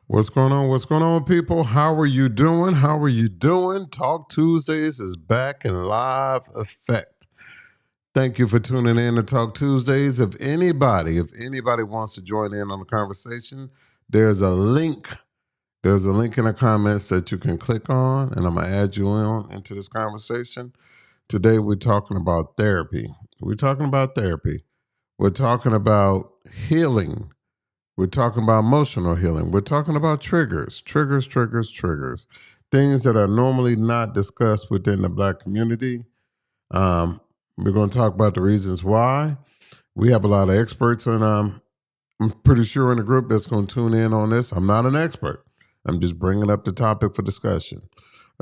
What's going on? What's going on, people? How are you doing? How are you doing? Talk Tuesdays is back in live effect. Thank you for tuning in to Talk Tuesdays. If anybody wants to join in on the conversation, there's a link. There's a link in the comments that you can click on, and I'm gonna add you on into this conversation. Today we're talking about therapy. We're talking about therapy. We're talking about healing. We're talking about emotional healing. We're talking about triggers, things that are normally not discussed within the Black community. Um, we're going to talk about the reasons why. We have a lot of experts, and I'm pretty sure in the group that's going to tune in on this. I'm not an expert. I'm just bringing up the topic for discussion,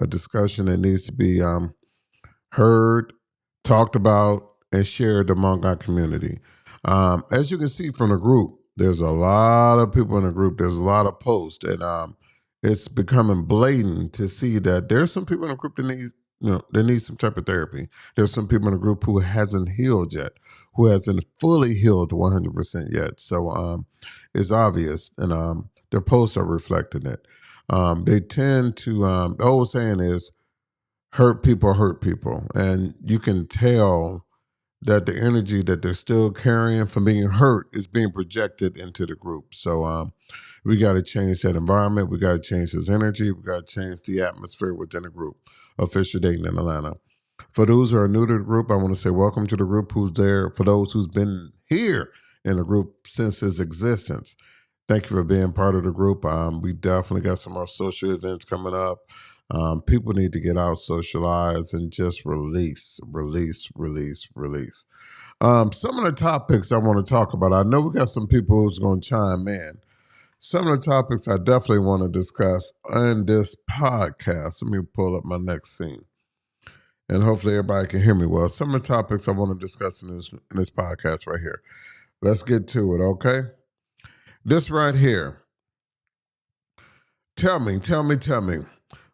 a discussion that needs to be heard, talked about, and shared among our community. As you can see from the group, there's a lot of people in the group. There's a lot of posts, and it's becoming blatant to see that there's some people in the group that need some type of therapy. There's some people in the group who hasn't healed yet, who hasn't fully healed 100% yet. So it's obvious, and their posts are reflecting it. They tend to. The old saying is, hurt people, and you can tell that the energy that they're still carrying from being hurt is being projected into the group. So we got to change that environment. We got to change this energy. We got to change the atmosphere within the group. Official dating in Atlanta. For those who are new to the group, I want to say welcome to the group. Who's there? For those who's been here in the group since its existence, thank you for being part of the group. We definitely got some more social events coming up. People need to get out, socialize, and just release. Some of the topics I want to talk about, I know we got some people who's going to chime in. Some of the topics I definitely want to discuss in this podcast. Let me pull up my next scene, and hopefully everybody can hear me well. Some of the topics I want to discuss in this podcast right here. Let's get to it, okay? This right here. Tell me.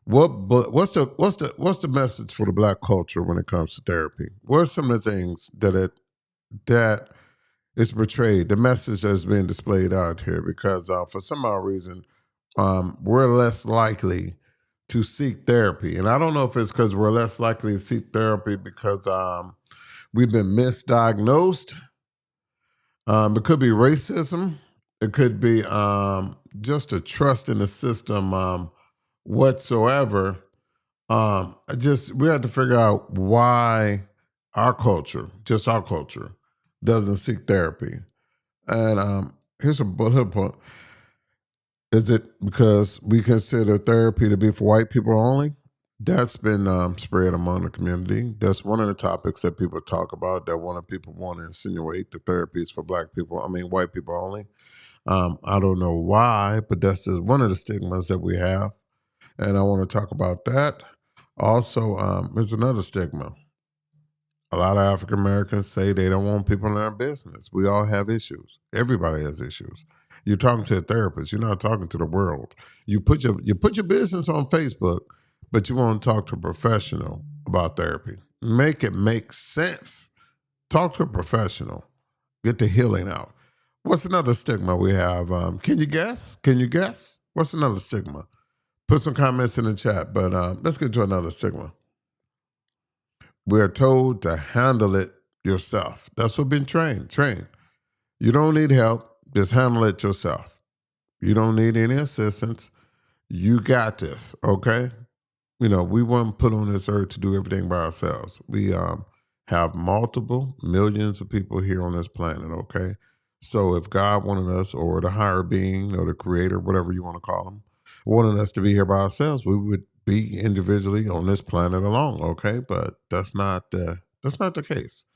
What's the message for the Black culture when it comes to therapy? What are some of the things that is portrayed, the message that's being displayed out here? Because for some odd reason, we're less likely to seek therapy, and I don't know if it's because we're less likely to seek therapy because we've been misdiagnosed. It could be racism. It could be just a trust in the system whatsoever. We have to figure out why just our culture, doesn't seek therapy. And here's a bullet point. Is it because we consider therapy to be for white people only? That's been spread among the community. That's one of the topics that people talk about. That one of people want to insinuate the therapy is for black people. I mean, white people only. I don't know why, but that's just one of the stigmas that we have, and I want to talk about that. Also, there's another stigma. A lot of African Americans say they don't want people in their business. We all have issues. Everybody has issues. You're talking to a therapist. You're not talking to the world. You put your business on Facebook, but you want to talk to a professional about therapy. Make it make sense. Talk to a professional. Get the healing out. What's another stigma we have? Can you guess? What's another stigma? Put some comments in the chat, but let's get to another stigma. We're told to handle it yourself. That's what we've been trained. You don't need help. Just handle it yourself. You don't need any assistance. You got this, okay? We weren't put on this earth to do everything by ourselves. We have multiple millions of people here on this planet, okay? So if God wanted us, or the higher being, or the creator, whatever you want to call them, wanted us to be here by ourselves, we would be individually on this planet alone, okay? But that's not the case.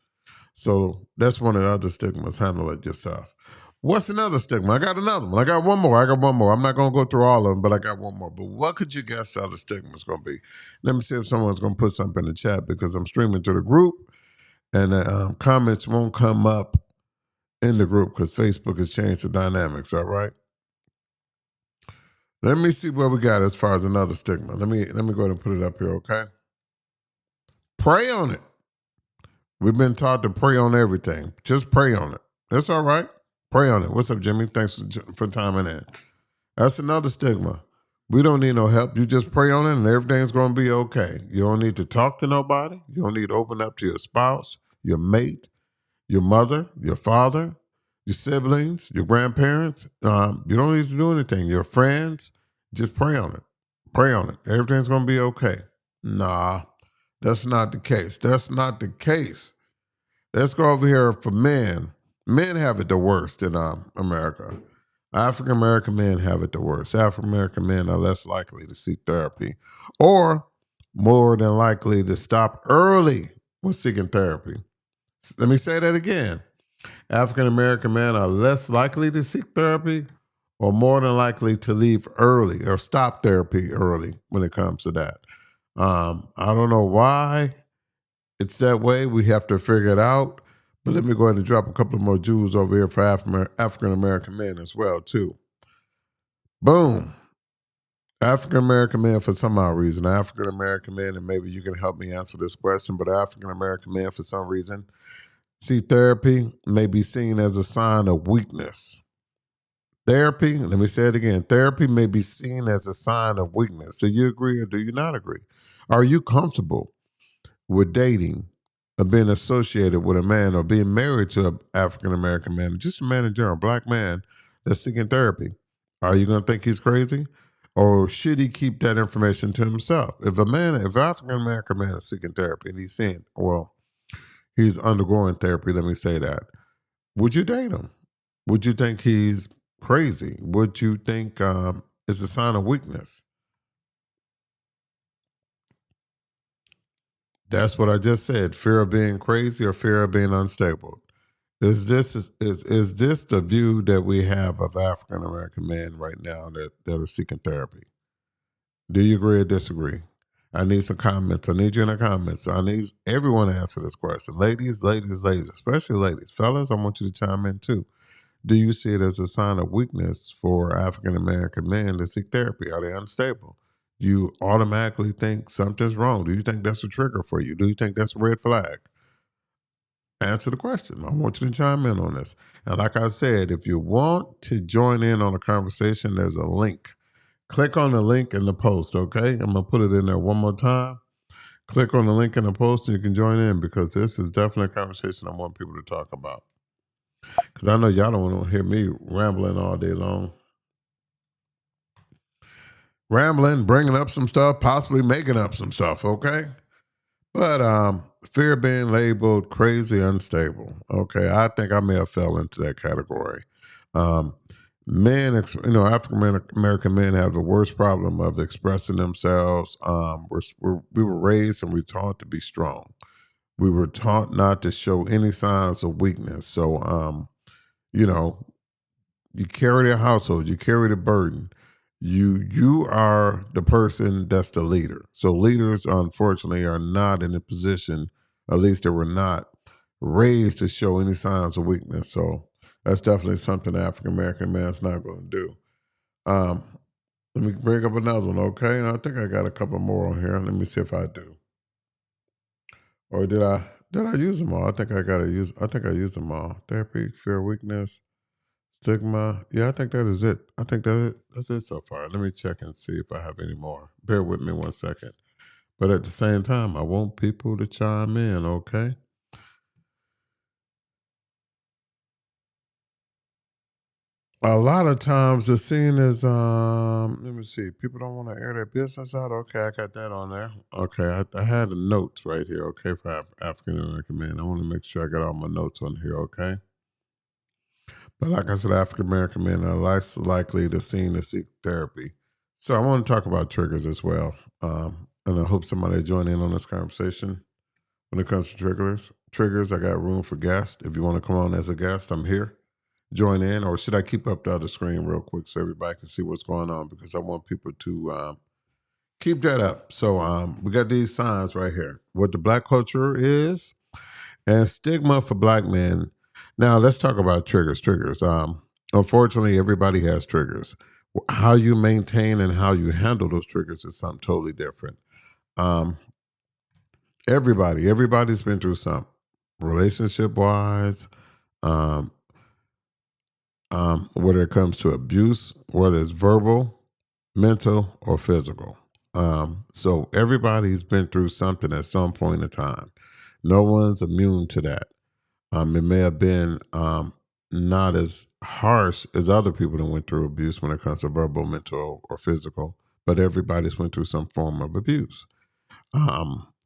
So that's one of the other stigmas. Handle it yourself. What's another stigma? I got another one. I got one more. I'm not going to go through all of them, but I got one more. But what could you guess the other stigma is going to be? Let me see if someone's going to put something in the chat, because I'm streaming to the group, and the comments won't come up in the group because Facebook has changed the dynamics. All right. Let me see what we got as far as another stigma. Let me go ahead and put it up here, okay? Pray on it. We've been taught to pray on everything. Just pray on it. That's all right. Pray on it. What's up, Jimmy? Thanks for timing in. That's another stigma. We don't need no help. You just pray on it and everything's going to be okay. You don't need to talk to nobody. You don't need to open up to your spouse, your mate, your mother, your father, your siblings, your grandparents. You don't need to do anything. Your friends, just pray on it. Pray on it. Everything's going to be okay. Nah, that's not the case. That's not the case. Let's go over here for men. Men have it the worst in America. African American men have it the worst. African American men are less likely to seek therapy or more than likely to stop early when seeking therapy. Let me say that again. African American men are less likely to seek therapy or more than likely to leave early or stop therapy early when it comes to that. I don't know why it's that way. We have to figure it out. But let me go ahead and drop a couple of more jewels over here for African American men as well, too. Boom. African American men, for some odd reason, African American men, and maybe you can help me answer this question, but African American men, for some reason, see therapy may be seen as a sign of weakness. Therapy, let me say it again, therapy may be seen as a sign of weakness. Do you agree or do you not agree? Are you comfortable with dating or being associated with a man or being married to an African American man, just a man in general, a black man that's seeking therapy? Are you going to think he's crazy? Or should he keep that information to himself? If an African American man is seeking therapy and he's saying, well, he's undergoing therapy, let me say that, would you date him? Would you think he's crazy? Would you think it's a sign of weakness? That's what I just said. Fear of being crazy or fear of being unstable. Is this the view that we have of African American men right now that are seeking therapy? Do you agree or disagree? I need some comments. I need you in the comments. I need everyone to answer this question. Ladies, especially ladies. Fellas, I want you to chime in too. Do you see it as a sign of weakness for African American men to seek therapy? Are they unstable? Do you automatically think something's wrong? Do you think that's a trigger for you? Do you think that's a red flag? Answer the question. I want you to chime in on this. And like I said, if you want to join in on the conversation, there's a link. Click on the link in the post, okay? I'm going to put it in there one more time. Click on the link in the post and you can join in because this is definitely a conversation I want people to talk about. Because I know y'all don't want to hear me rambling all day long. Rambling, bringing up some stuff, possibly making up some stuff, okay? But fear of being labeled crazy, unstable. Okay, I think I may have fell into that category. Um, African American men have the worst problem of expressing themselves. We were raised and we taught to be strong. We were taught not to show any signs of weakness. So, you know, you carry the household, you carry the burden. You are the person that's the leader. So leaders, unfortunately, are not in a position, at least they were not raised to show any signs of weakness. So that's definitely something the African American man's not going to do. Um, Let me bring up another one, okay? And I think I got a couple more on here. Let me see if I do. Or did I use them all? I think I used them all. Therapy, fear, weakness, stigma. Yeah, I think that is it. I think that's it so far. Let me check and see if I have any more. Bear with me one second. But at the same time, I want people to chime in, okay? A lot of times the scene is let me see, people don't want to air their business out. Okay, I got that on there. Okay, I had the notes right here, okay, for African American men. I want to make sure I got all my notes on here, okay? But like I said, African American men are less likely to seek therapy. So I want to talk about triggers as well. And I hope somebody join in on this conversation. When it comes to triggers, I got room for guests. If you want to come on as a guest, I'm here. Join in, or should I keep up the other screen real quick so everybody can see what's going on? Because I want people to keep that up. So we got these signs right here. What the black culture is, and stigma for black men. Now let's talk about triggers. Unfortunately, everybody has triggers. How you maintain and how you handle those triggers is something totally different. Um, everybody's been through something, relationship wise, um, whether it comes to abuse, whether it's verbal, mental, or physical. So everybody's been through something at some point in time. No one's immune to that. It may have been not as harsh as other people that went through abuse when it comes to verbal, mental, or physical, but everybody's went through some form of abuse.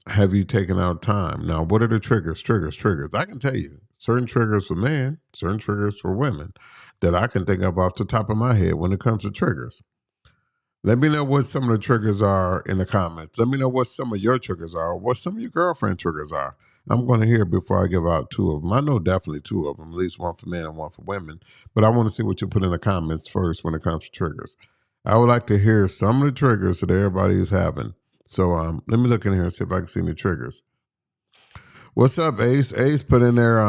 Have you taken out time? Now, what are the triggers? Triggers. I can tell you certain triggers for men, certain triggers for women that I can think of off the top of my head when it comes to triggers. Let me know what some of the triggers are in the comments. Let me know what some of your triggers are, what some of your girlfriend triggers are. I'm going to hear before I give out two of them. I know definitely two of them, at least one for men and one for women. But I want to see what you put in the comments first when it comes to triggers. I would like to hear some of the triggers that everybody is having. So let me look in here and see if I can see any triggers. What's up, Ace? Ace put in there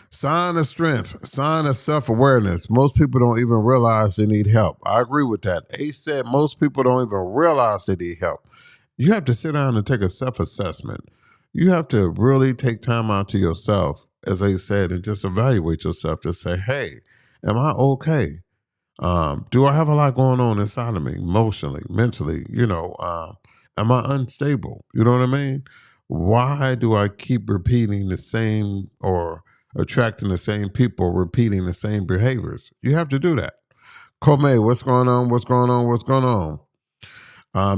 sign of strength, sign of self-awareness. Most people don't even realize they need help. I agree with that. Ace said most people don't even realize they need help. You have to sit down and take a self-assessment. You have to really take time out to yourself, as I said, and just evaluate yourself to say, hey, am I okay? Do I have a lot going on inside of me, emotionally, mentally? Am I unstable? You know what I mean? Why do I keep repeating the same or attracting the same people, repeating the same behaviors? You have to do that. Comey, what's going on? What's going on? What's going on?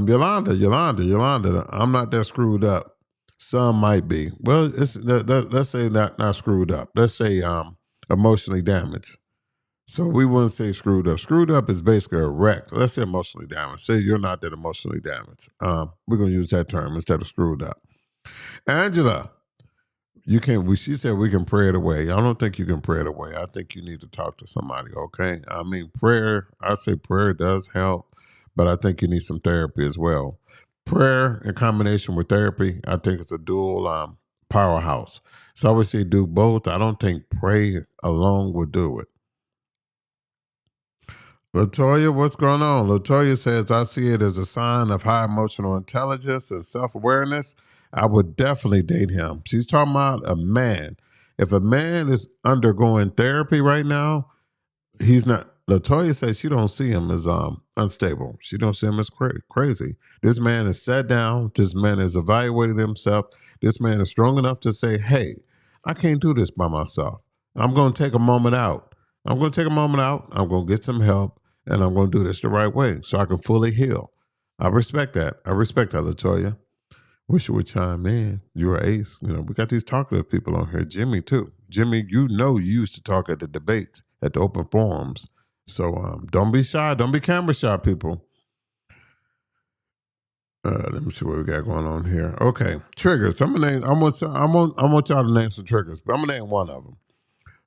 Yolanda, I'm not that screwed up. Some might be. Well, let's say not screwed up. Let's say emotionally damaged. So we wouldn't say screwed up. Screwed up is basically a wreck. Let's say emotionally damaged. Say you're not that emotionally damaged. We're gonna use that term instead of screwed up. Angela, you can. She said we can pray it away. I don't think you can pray it away. I think you need to talk to somebody. Okay. I mean, prayer. I say prayer does help, but I think you need some therapy as well. Prayer in combination with therapy, I think it's a dual powerhouse. So I would say do both. I don't think pray alone would do it. Latoya, what's going on? Latoya says, I see it as a sign of high emotional intelligence and self awareness. I would definitely date him. She's talking about a man. If a man is undergoing therapy right now, he's not. Latoya says she don't see him as unstable. She don't see him as crazy. This man is sat down. This man has evaluated himself. This man is strong enough to say, "Hey, I can't do this by myself. I'm going to take a moment out. I'm going to take a moment out. I'm going to get some help, and I'm going to do this the right way so I can fully heal." I respect that. I respect that, Latoya. Wish you would chime in. You're an ace. We got these talkative people on here. Jimmy, too. Jimmy, you used to talk at the debates, at the open forums. So don't be shy. Don't be camera shy, people. Let me see what we got going on here. Okay, triggers. I'm gonna name. I want y'all to name some triggers, but I'm gonna name one of them.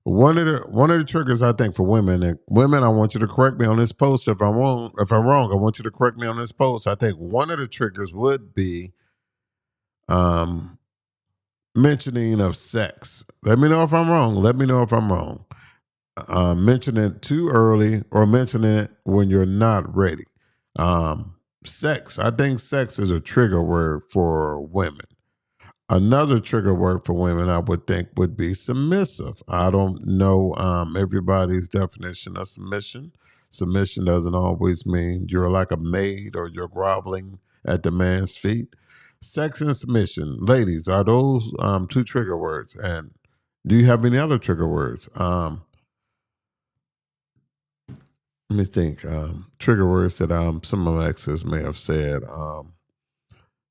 One of the triggers I think for women, and women, I want you to correct me on this post if I'm wrong. If I'm wrong, I want you to correct me on this post. I think one of the triggers would be um mentioning of sex. Let me know if I'm wrong. Let me know if I'm wrong. Mention it too early or mention it when you're not ready. Sex. I think sex is a trigger word for women. Another trigger word for women I would think would be submissive. I don't know everybody's definition of submission. Submission doesn't always mean you're like a maid or you're groveling at the man's feet. Sex and submission, ladies, are those two trigger words? And do you have any other trigger words? Let me think. Trigger words that some of my exes may have said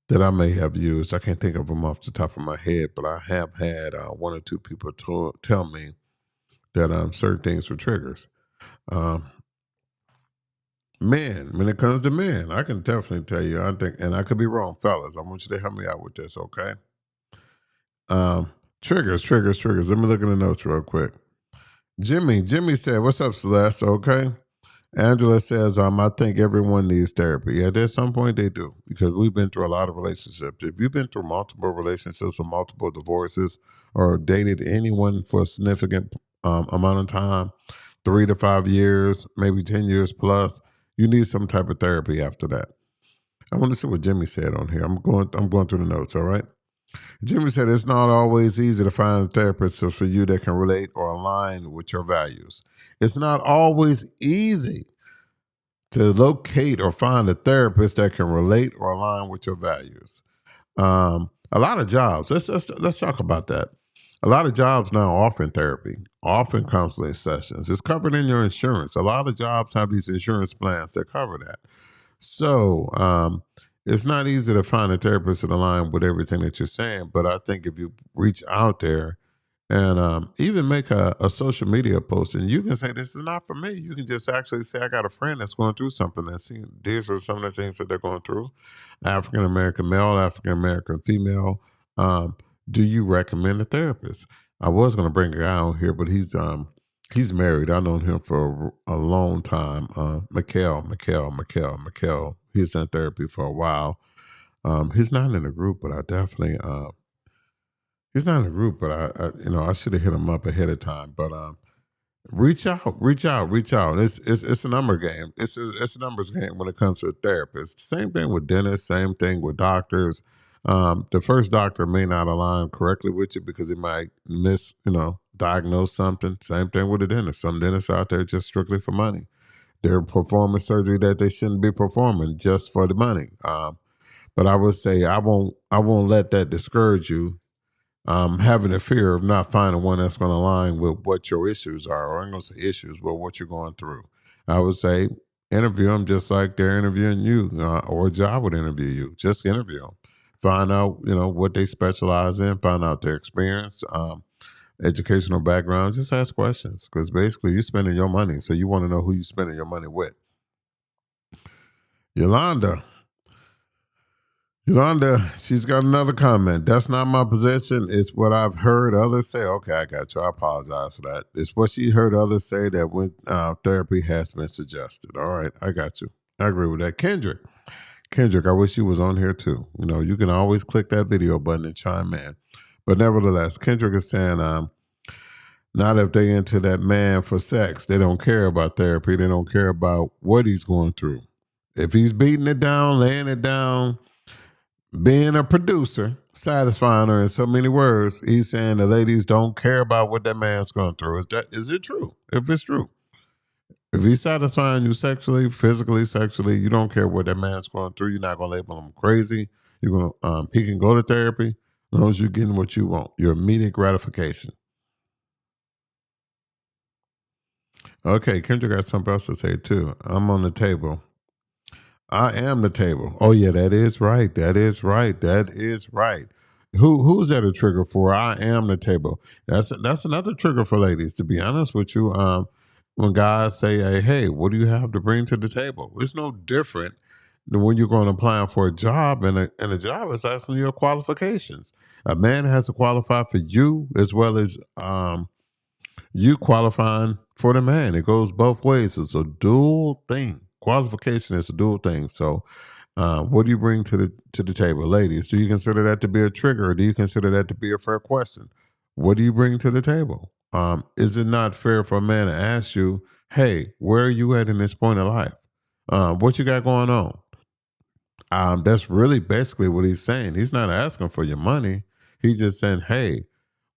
that I may have used. I can't think of them off the top of my head, but I have had one or two people tell me that certain things were triggers. Um, Men, when it comes to men, I can definitely tell you. I think, and I could be wrong, fellas. I want you to help me out with this, okay? Triggers. Let me look at the notes real quick. Jimmy said, "What's up, Celeste?" Okay. Angela says, I think everyone needs therapy. Yeah, at some point they do, because we've been through a lot of relationships. If you've been through multiple relationships or multiple divorces or dated anyone for a significant amount of time, 3 to 5 years, maybe 10 years plus, you need some type of therapy after that. I want to see what Jimmy said on here. I'm going through the notes, all right? Jimmy said it's not always easy to find a therapist for you that can relate or align with your values. It's not always easy to locate or find a therapist that can relate or align with your values. A lot of jobs. Let's talk about that. A lot of jobs now offering therapy, offering counseling sessions. It's covered in your insurance. A lot of jobs have these insurance plans that cover that. So it's not easy to find a therapist that align with everything that you're saying. But I think if you reach out there and even make a social media post, and you can say, this is not for me. You can just actually say, I got a friend that's going through something, and see, these are some of the things that they're going through. African American male, African American female. Um, do you recommend a therapist? I was going to bring a guy on here, but he's married. I've known him for a long time. Mikhail. He's done therapy for a while. He's not in the group, but I definitely he's not in the group, but I should have hit him up ahead of time. But reach out. It's a number game. It's a numbers game when it comes to a therapist. Same thing with dentists. Same thing with doctors. The first doctor may not align correctly with you because he might diagnose something. Same thing with a dentist. Some dentists out there just strictly for money. They're performing surgery that they shouldn't be performing just for the money. But I would say I won't let that discourage you, having a fear of not finding one that's going to align with what your issues are, or I'm going to say issues, but what you're going through. I would say interview them just like they're interviewing you, or a job would interview you. Just interview them. Find out, what they specialize in, find out their experience, educational background. Just ask questions because basically you're spending your money. So you want to know who you're spending your money with. Yolanda. Yolanda, she's got another comment. That's not my position. It's what I've heard others say. Okay, I got you. I apologize for that. It's what she heard others say that when therapy has been suggested. All right, I got you. I agree with that. Kendrick, I wish you was on here too. You can always click that video button and chime in. But nevertheless, Kendrick is saying, not if they into that man for sex. They don't care about therapy. They don't care about what he's going through. If he's beating it down, laying it down, being a producer, satisfying her in so many words, he's saying the ladies don't care about what that man's going through. Is it true? If it's true, if he's satisfying you sexually, physically, sexually, you don't care what that man's going through. You're not gonna label him crazy. You're gonna he can go to therapy as long as you're getting what you want, your immediate gratification. Okay, Kendra got something else to say too. I'm on the table. I am the table. Oh yeah, that is right. That is right. That is right. Who's that a trigger for? I am the table. That's another trigger for ladies. To be honest with you, when guys say, "Hey, what do you have to bring to the table?" It's no different than when you're going to apply for a job, and a job is asking your qualifications. A man has to qualify for you as well as you qualifying for the man. It goes both ways. It's a dual thing. Qualification is a dual thing. So, what do you bring to the table, ladies? Do you consider that to be a trigger, or do you consider that to be a fair question? What do you bring to the table? Is it not fair for a man to ask you, "Hey, where are you at in this point of life? What you got going on?" That's really basically what he's saying. He's not asking for your money. He's just saying, "Hey,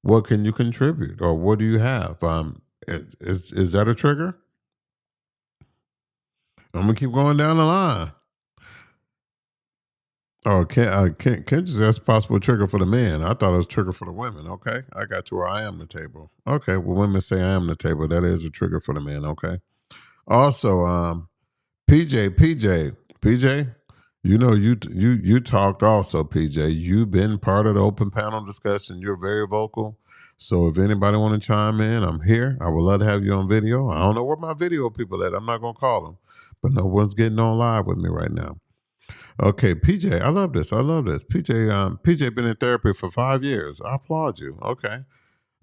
what can you contribute, or what do you have?" Is that a trigger? I'm gonna keep going down the line. Oh, can't just that's a possible trigger for the men. I thought it was trigger for the women. Okay, I got to where I am the table. Okay, well, women say I am the table. That is a trigger for the men. Okay. Also, PJ, you talked also, PJ. You've been part of the open panel discussion. You're very vocal. So if anybody want to chime in, I'm here. I would love to have you on video. I don't know where my video people at. I'm not gonna call them, but no one's getting on live with me right now. Okay, PJ, I love this. I love this. PJ been in therapy for 5 years. I applaud you. Okay,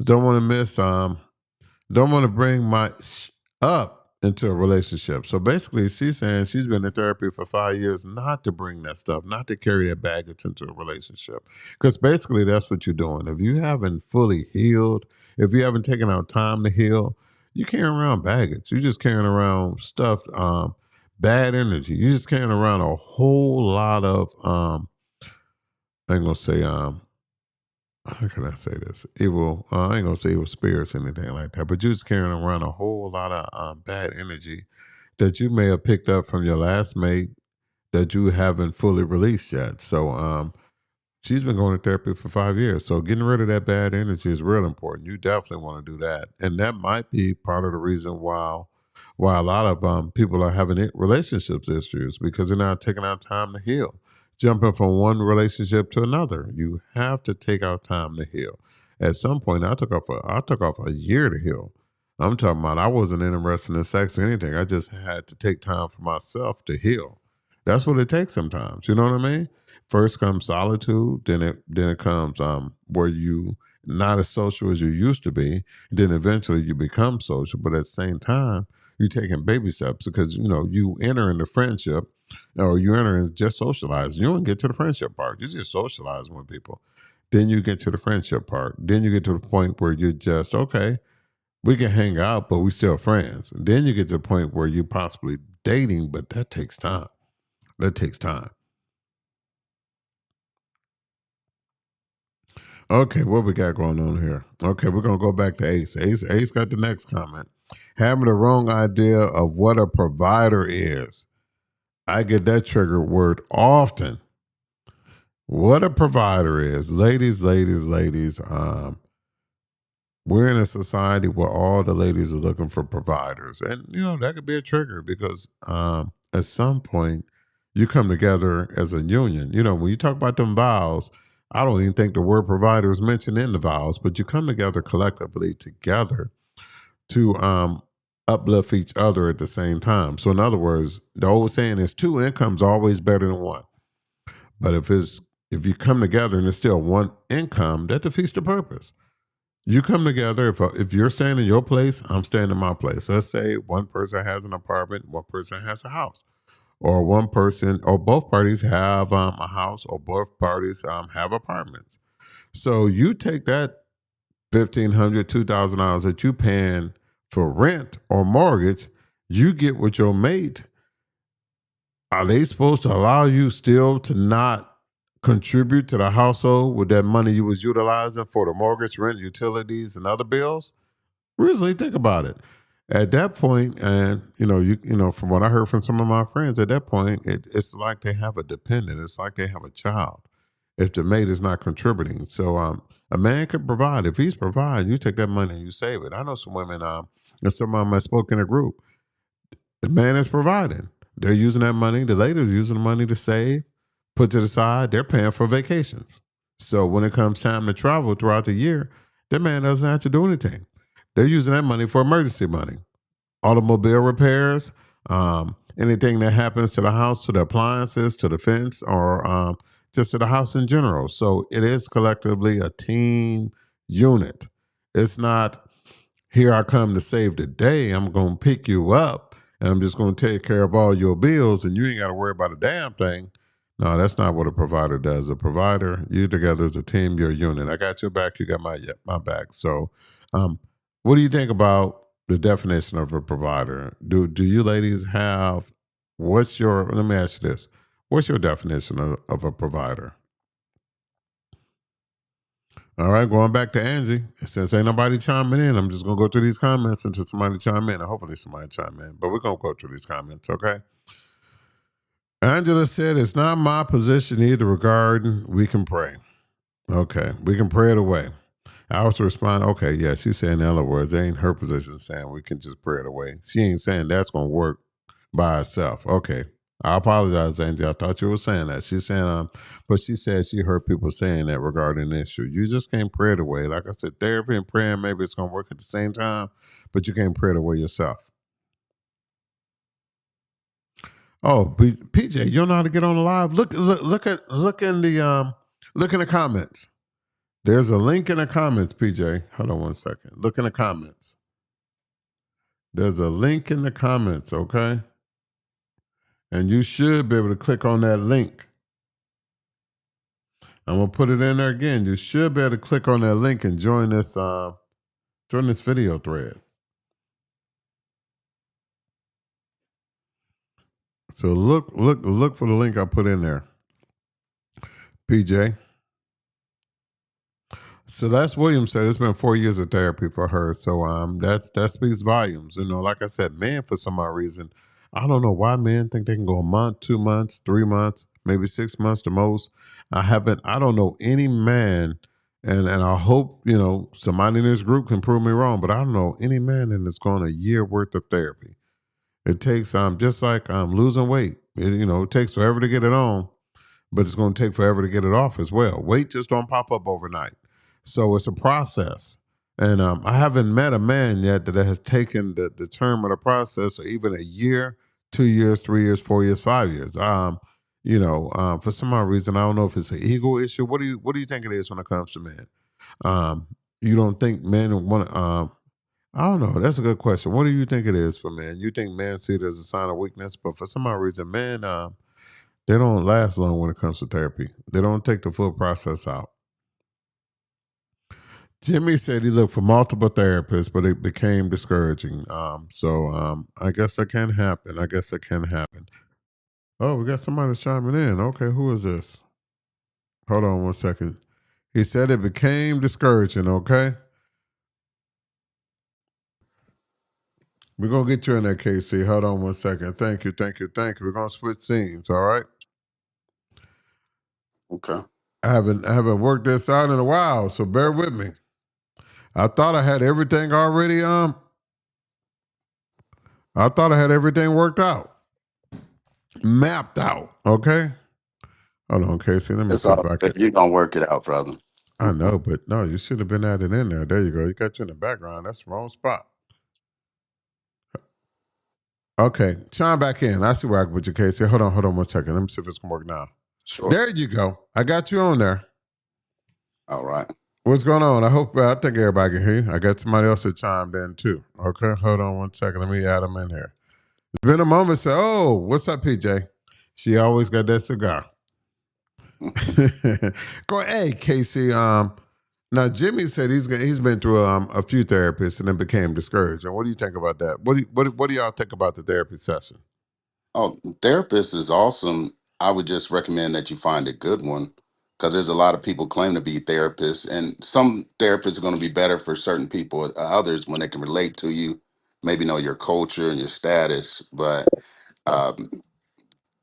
don't want to miss. Don't want to bring my up into a relationship. So basically, she's saying she's been in therapy for 5 years, not to bring that stuff, not to carry that baggage into a relationship. Because basically, that's what you're doing. If you haven't fully healed, if you haven't taken out time to heal, you're carrying around baggage. You're just carrying around stuff, bad energy. You're just carrying around a whole lot of, I'm gonna say, how can I say this? Evil. I ain't gonna say evil spirits or anything like that, but you're just carrying around a whole lot of bad energy that you may have picked up from your last mate that you haven't fully released yet. So she's been going to therapy for 5 years. So getting rid of that bad energy is real important. You definitely want to do that. And that might be part of the reason why a lot of people are having relationships issues because they're not taking out time to heal. Jumping from one relationship to another. You have to take out time to heal. At some point I took off a year to heal. I'm talking about I wasn't interested in sex or anything. I just had to take time for myself to heal. That's what it takes sometimes. You know what I mean? First comes solitude, then it comes where you not as social as you used to be. Then eventually you become social, but at the same time you're taking baby steps because you enter into friendship or you enter in just socialize. You don't get to the friendship part. You just socialize with people. Then you get to the friendship part. Then you get to the point where you're just okay. We can hang out, but we still friends. And then you get to the point where you're possibly dating, but that takes time. That takes time. Okay, what we got going on here? Okay, we're gonna go back to Ace. Ace got the next comment. Having the wrong idea of what a provider is. I get that trigger word often. What a provider is. Ladies, ladies, ladies. We're in a society where all the ladies are looking for providers. And that could be a trigger because at some point you come together as a union. When you talk about them vows, I don't even think the word provider is mentioned in the vows, but you come together collectively together to uplift each other at the same time. So in other words, the old saying is two incomes always better than one. But if you come together and it's still one income, that defeats the purpose. You come together. If you're staying in your place, I'm staying in my place. Let's say one person has an apartment, one person has a house, or one person or both parties have a house, or both parties have apartments. So you take that $1,500, $2,000 that you paying for rent or mortgage, you get with your mate. Are they supposed to allow you still to not contribute to the household with that money you was utilizing for the mortgage, rent, utilities, and other bills? Really think about it. At that point, and from what I heard from some of my friends, at that point, it's like they have a dependent. It's like they have a child. If the mate is not contributing, so a man could provide. If he's providing, you take that money and you save it. I know some women, and some of them I spoke in a group. The man is providing. They're using that money. The ladies using the money to save, put to the side. They're paying for vacations. So when it comes time to travel throughout the year, that man doesn't have to do anything. They're using that money for emergency money, automobile repairs, anything that happens to the house, to the appliances, to the fence, or just to the house in general. So it is collectively a team unit. It's not here I come to save the day. I'm going to pick you up and I'm just going to take care of all your bills and you ain't got to worry about a damn thing. No, that's not what a provider does. A provider, you together as a team, you're a unit. I got your back, you got my back. So, what do you think about the definition of a provider? Do you ladies have let me ask you this. What's your definition of a provider? All right, going back to Angie. Since ain't nobody chiming in, I'm just gonna go through these comments until somebody chime in. And hopefully somebody chime in. But we're gonna go through these comments, okay? Angela said, it's not my position either regarding we can pray. Okay, we can pray it away. I was to respond, okay, yeah, she's saying in other words, it ain't her position saying we can just pray it away. She ain't saying that's gonna work by itself. Okay. I apologize, Angie. I thought you were saying that. She's saying, but she said she heard people saying that regarding the issue. You just can't pray it away. Like I said, therapy and praying, maybe it's gonna work at the same time, but you can't pray it away yourself. Oh, PJ, you don't know how to get on the live? Look in the comments. There's a link in the comments, PJ. Hold on one second. Look in the comments. There's a link in the comments, okay? And you should be able to click on that link. I'm gonna put it in there again. You should be able to click on that link and join this video thread. So look for the link I put in there. PJ. Celeste Williams said it's been 4 years of therapy for her. So that speaks volumes. You know, like I said, men for some odd reason, I don't know why men think they can go a month, 2 months, 3 months, maybe 6 months the most. I don't know any man, and I hope, somebody in this group can prove me wrong, but I don't know any man that has gone a year worth of therapy. It takes just like losing weight. It takes forever to get it on, but it's going to take forever to get it off as well. Weight just don't pop up overnight. So it's a process. And I haven't met a man yet that has taken the term of the process, or even a year, 2 years, 3 years, 4 years, 5 years. For some odd reason, I don't know if it's an ego issue. What do you think it is when it comes to men? Um, you don't think men want to? I don't know. That's a good question. What do you think it is for men? You think men see it as a sign of weakness, but for some odd reason, men they don't last long when it comes to therapy. They don't take the full process out. Jimmy said he looked for multiple therapists, but it became discouraging. I guess that can happen. I guess that can happen. Oh, we got somebody chiming in. Okay, who is this? Hold on one second. He said it became discouraging. Okay, we're gonna get you in there, KC. Hold on one second. Thank you, thank you, thank you. We're gonna switch scenes. All right. Okay. I haven't worked this out in a while, so bear with me. I thought I had everything already. I thought I had everything worked out, mapped out. Okay. Hold on, Casey. Let me It's see all if I can. good. You're gonna work it out, brother. I know, but no, you should have been added in there. There you go. You got you in the background. That's the wrong spot. Okay, chime back in. I see where I can put you, Casey. Hold on one second. Let me see if it's gonna work now. Sure. There you go. I got you on there. All right. What's going on? I think everybody can hear you. I got somebody else that chimed in too. Okay, hold on one second. Let me add them in here. It's been a moment. Say, oh, what's up, PJ? She always got that cigar. Go, hey, Casey. Now Jimmy said he's been through a few therapists and then became discouraged. And what do you think about that? What do y'all think about the therapy session? Oh, therapist is awesome. I would just recommend that you find a good one because there's a lot of people claim to be therapists, and some therapists are going to be better for certain people. Others, when they can relate to you, maybe know your culture and your status. But um,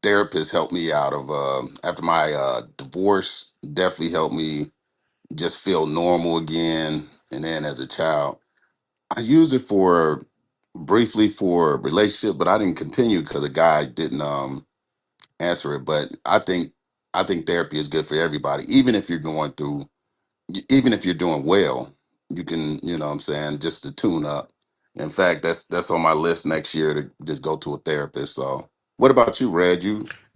therapists helped me out of after my divorce. Definitely helped me just feel normal again. And then as a child, I used it for briefly for a relationship, but I didn't continue because the guy didn't answer it. But I think therapy is good for everybody, even if you're going through, even if you're doing well, you can, what I'm saying, just to tune up. In fact, that's on my list next year to just go to a therapist. So, what about you, Red?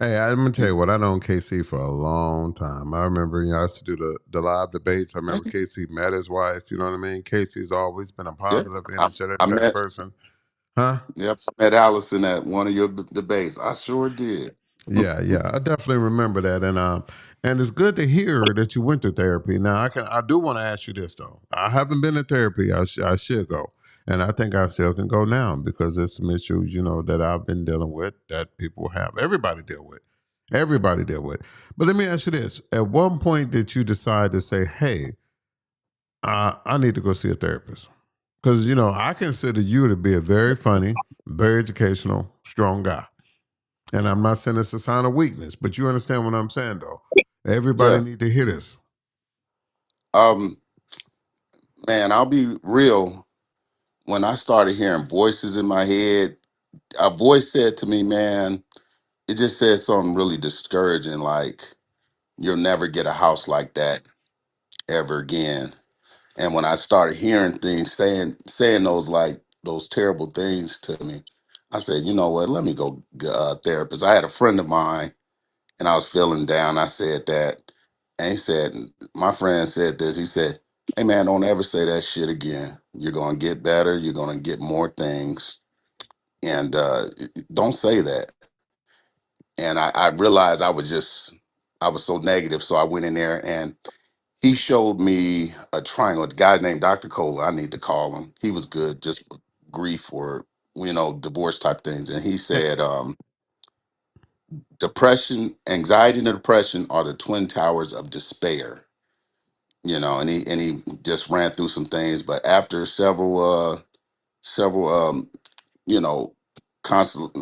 Hey, I'm gonna tell You you what. I known KC for a long time. I remember, I used to do the live debates. I remember KC met his wife. You know what I mean? KC's always been a yeah, positive, I, energetic I type met person, huh? yep, I met Allison at one of your debates. I sure did. Yeah, yeah, I definitely remember that, and it's good to hear that you went to therapy. Now, I do want to ask you this though. I haven't been to therapy. I should go, and I think I still can go now because there's some issues, that I've been dealing with that people have. Everybody deal with. But let me ask you this: at one point, did you decide to say, "Hey, I need to go see a therapist"? Because I consider you to be a very funny, very educational, strong guy. And I'm not saying it's a sign of weakness, but you understand what I'm saying, though. Everybody Yeah. need to hear this. Um, man, I'll be real. When I started hearing voices in my head, a voice said to me, man, it just said something really discouraging, like, you'll never get a house like that ever again. And when I started hearing things saying those like those terrible things to me, I said, you know what, let me go get a therapist. I had a friend of mine and I was feeling down. I said that, and he said, my friend said this. He said, "Hey man, don't ever say that shit again. You're gonna get better. You're gonna get more things, and don't say that." And I realized I was so negative, so I went in there and he showed me a triangle. A guy named Dr. Cole. I need to call him. He was good just for grief or divorce type things. And he Eh, said, depression, anxiety, and depression are the twin towers of despair. and he just ran through some things. But after several you know constant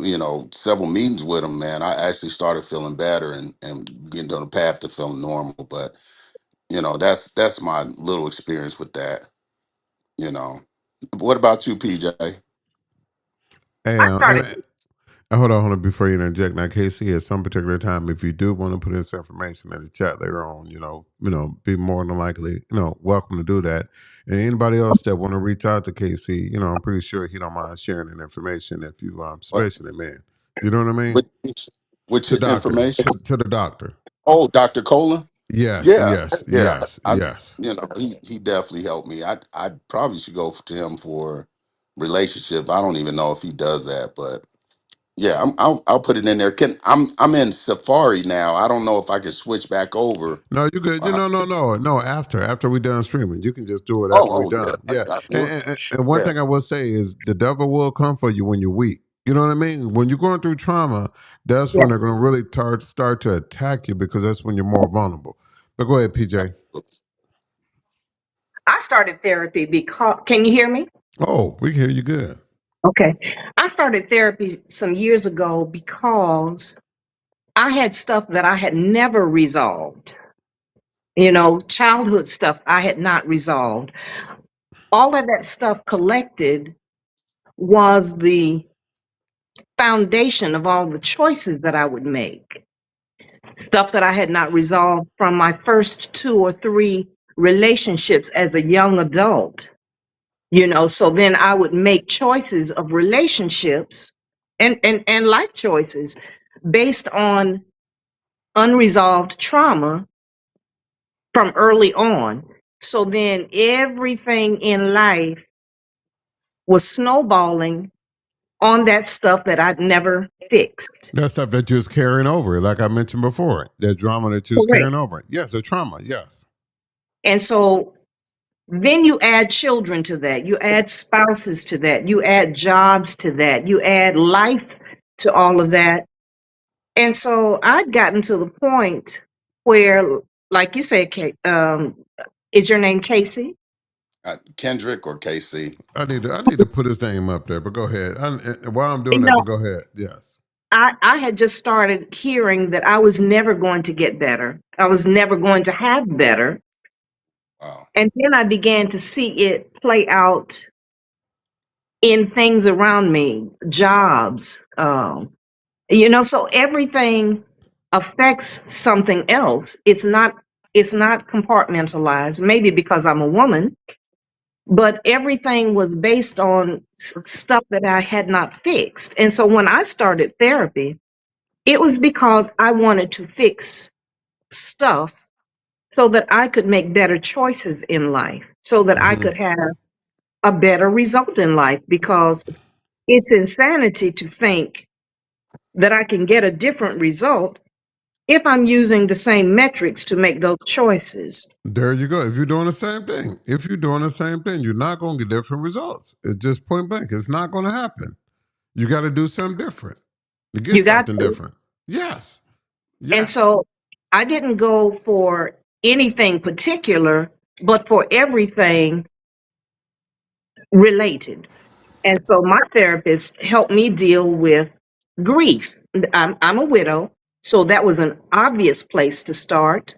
several meetings with him, man, I actually started feeling better and getting on the path to feeling normal. But that's my little experience with that. You know, what about you, PJ? Hey, I started. hold on before you interject. Now, Casey, at some particular time, if you do want to put this information in the chat later on, be more than likely, welcome to do that. And anybody else that want to reach out to Casey, I'm pretty sure he don't mind sharing that information if you, What especially man, you know what I mean? which To doctor, information? to the doctor. Oh, Dr. Cola. Yes, Yeah, yes, yeah. yes, I yes. he definitely helped me. I probably should go to him for relationship. I don't even know if he does that, but yeah, I'll put it in there. I'm in Safari now. I don't know if I can switch back over. No, you could. You Uh, know, no. After we done streaming, you can just do it after we oh, yeah, done. Yeah. I do And, it. and one Yeah, thing I will say is the devil will come for you when you're weak. You know what I mean? When you're going through trauma, that's Yeah, when they're going to really start to attack you because that's when you're more vulnerable. But go ahead, PJ. I started therapy because. Can you hear me? Oh, we can hear you good. Okay. I started therapy some years ago because I had stuff that I had never resolved. Childhood stuff I had not resolved. All of that stuff collected was the foundation of all the choices that I would make. Stuff that I had not resolved from my first two or three relationships as a young adult. So then I would make choices of relationships and life choices based on unresolved trauma from early on. So then everything in life was snowballing on that stuff that I'd never fixed. That stuff that you're just carrying over, like I mentioned before, that drama that you're just Correct. carrying over. Yes, the trauma. Yes. And so then you add children to that, you add spouses to that, you add jobs to that, you add life to all of that. And so I'd gotten to the point where, like you said, is your name Casey? Kendrick or KC. I need to put his name up there, but go ahead. While I'm doing You that, know, but go ahead. Yes. I had just started hearing that I was never going to get better. I was never going to have better. Wow. And then I began to see it play out in things around me, jobs, so everything affects something else. It's not compartmentalized, maybe because I'm a woman, but everything was based on stuff that I had not fixed. And so when I started therapy, it was because I wanted to fix stuff so that I could make better choices in life, so that I Hmm. could have a better result in life, because it's insanity to think that I can get a different result if I'm using the same metrics to make those choices. There you go. If you're doing the same thing, you're not going to get different results. It's just point blank. It's not going to happen. You got to do something different to get You got something to. different. Yes. And Yes. so I didn't go for anything particular, but for everything related. And so my therapist helped me deal with grief. I'm a widow, so that was an obvious place to start.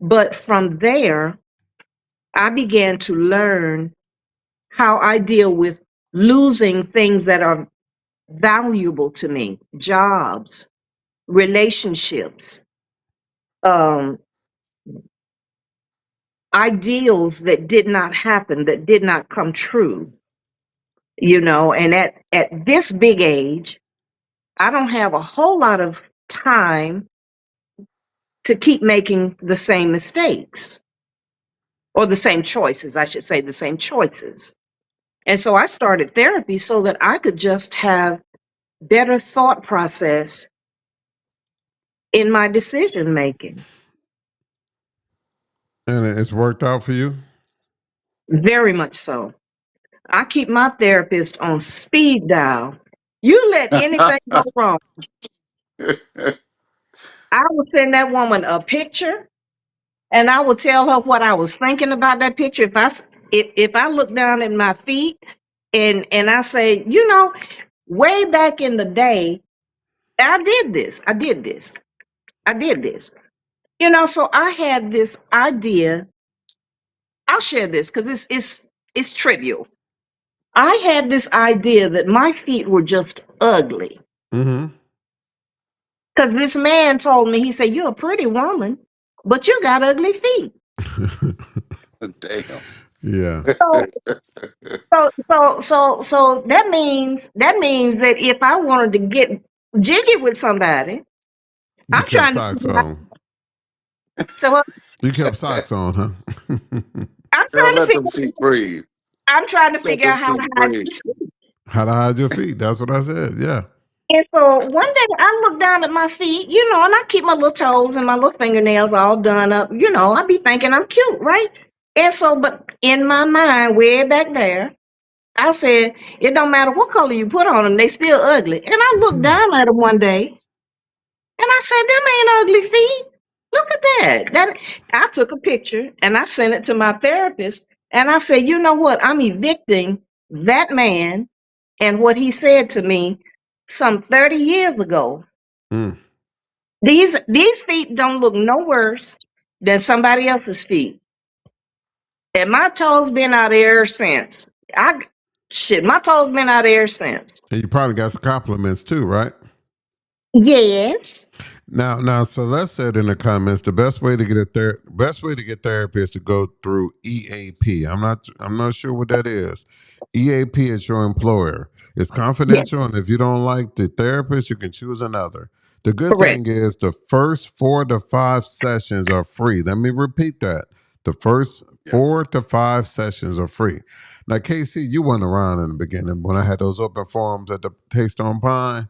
But from there, I began to learn how I deal with losing things that are valuable to me: jobs, relationships, um, ideals that did not happen, that did not come true. And at this big age, I don't have a whole lot of time to keep making the same mistakes, or the same choices, I should say, the same choices. And so I started therapy so that I could just have better thought process in my decision making. And it's worked out for you. Very much so. I keep my therapist on speed dial. You let anything go wrong, I will send that woman a picture and I would tell her what I was thinking about that picture. If I look down at my feet and I say, way back in the day, I did this. I did this. I did this. So I had this idea. I'll share this because it's trivial. I had this idea that my feet were just ugly. Mm-hmm. Because this man told me, he said, "You're a pretty woman, but you got ugly feet." Damn. Yeah. So so that means that if I wanted to get jiggy with somebody, You I'm kept trying to socks figure out, on. so You kept socks on, huh? I'm Now trying to let them figure feet breathe. I'm trying to Let figure them out how feet to hide breathe. these feet. How to hide your feet. That's what I said. Yeah. And so one day I look down at my feet, and I keep my little toes and my little fingernails all done up. I be thinking I'm cute, right? And so, but in my mind, way back there, I said, it don't matter what color you put on them, they still ugly. And I looked down at them one day and I said, them ain't ugly feet. Look at that. I took a picture and I sent it to my therapist. And I said, you know what? I'm evicting that man and what he said to me some 30 years ago. Mm. These feet don't look no worse than somebody else's feet. And my toes been out there since. I shit, my toes been out there since. And you probably got some compliments too, right? Yes. Now, Celeste said in the comments the best way to get therapy is to go through EAP. I'm not sure what that is. EAP is your employer. It's Yes. confidential, and if you don't like the therapist, you can choose another. The good Correct. thing is the first 4 to 5 sessions are free. Let me repeat that. The first Yeah. 4 to 5 sessions are free. Now, Casey, you weren't around in the beginning when I had those open forums at the Taste on Pine.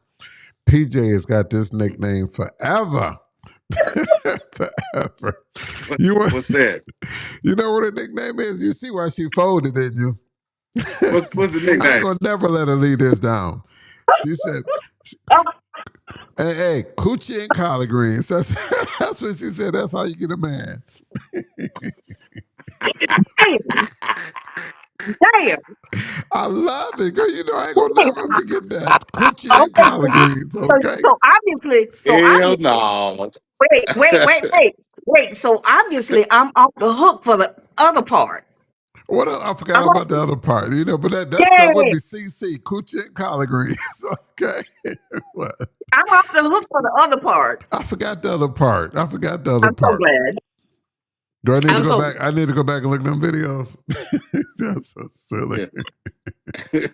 PJ has got this nickname forever. Forever. What You were, what's that? you know what her nickname is? You see why she folded, didn't you? What's the I ain't nickname? gonna never let her leave this down. She said, Oh, hey, coochie and collard greens. That's what she said. That's how you get a man. damn. Damn. I love it, girl. You know I ain't gonna never forget that. Coochie and Okay. collard greens, So, okay? so obviously, Hell no. wait. So obviously, I'm off the hook for the other part. I forgot I'm off about the other part, but that stuff would Yeah, be CC, coochie and collard greens, okay? What? I'm off the hook for the other part. I forgot the other part. I forgot the other I'm so part. glad. Do I need to I'm go so back? I need to go back and look at them videos. That's so silly. Yeah.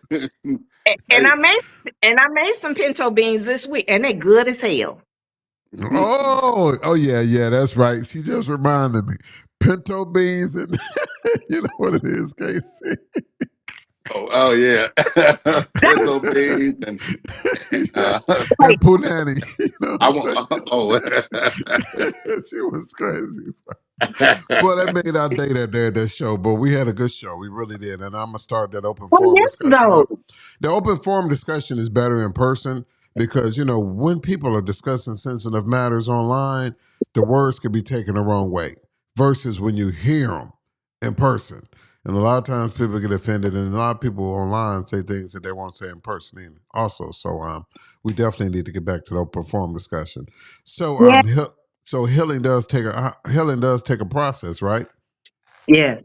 and Hey, I made some pinto beans this week, and they good as hell. Oh, yeah, that's right. She just reminded me. Pinto beans and you know what it is, Casey. oh yeah. Pinto beans and Yeah. uh, Wait, And punani. You know what I I'm want. saying? Oh, She was crazy. Well, that made our day that day at that show, but we had a good show. We really did. And I'm going to start that open well, forum yes, discussion though. up. The open forum discussion is better in person because, when people are discussing sensitive matters online, the words could be taken the wrong way versus when you hear them in person. And a lot of times people get offended, and a lot of people online say things that they won't say in person either. Also, so we definitely need to get back to the open forum discussion. So Yeah, so healing does take a process, right? yes.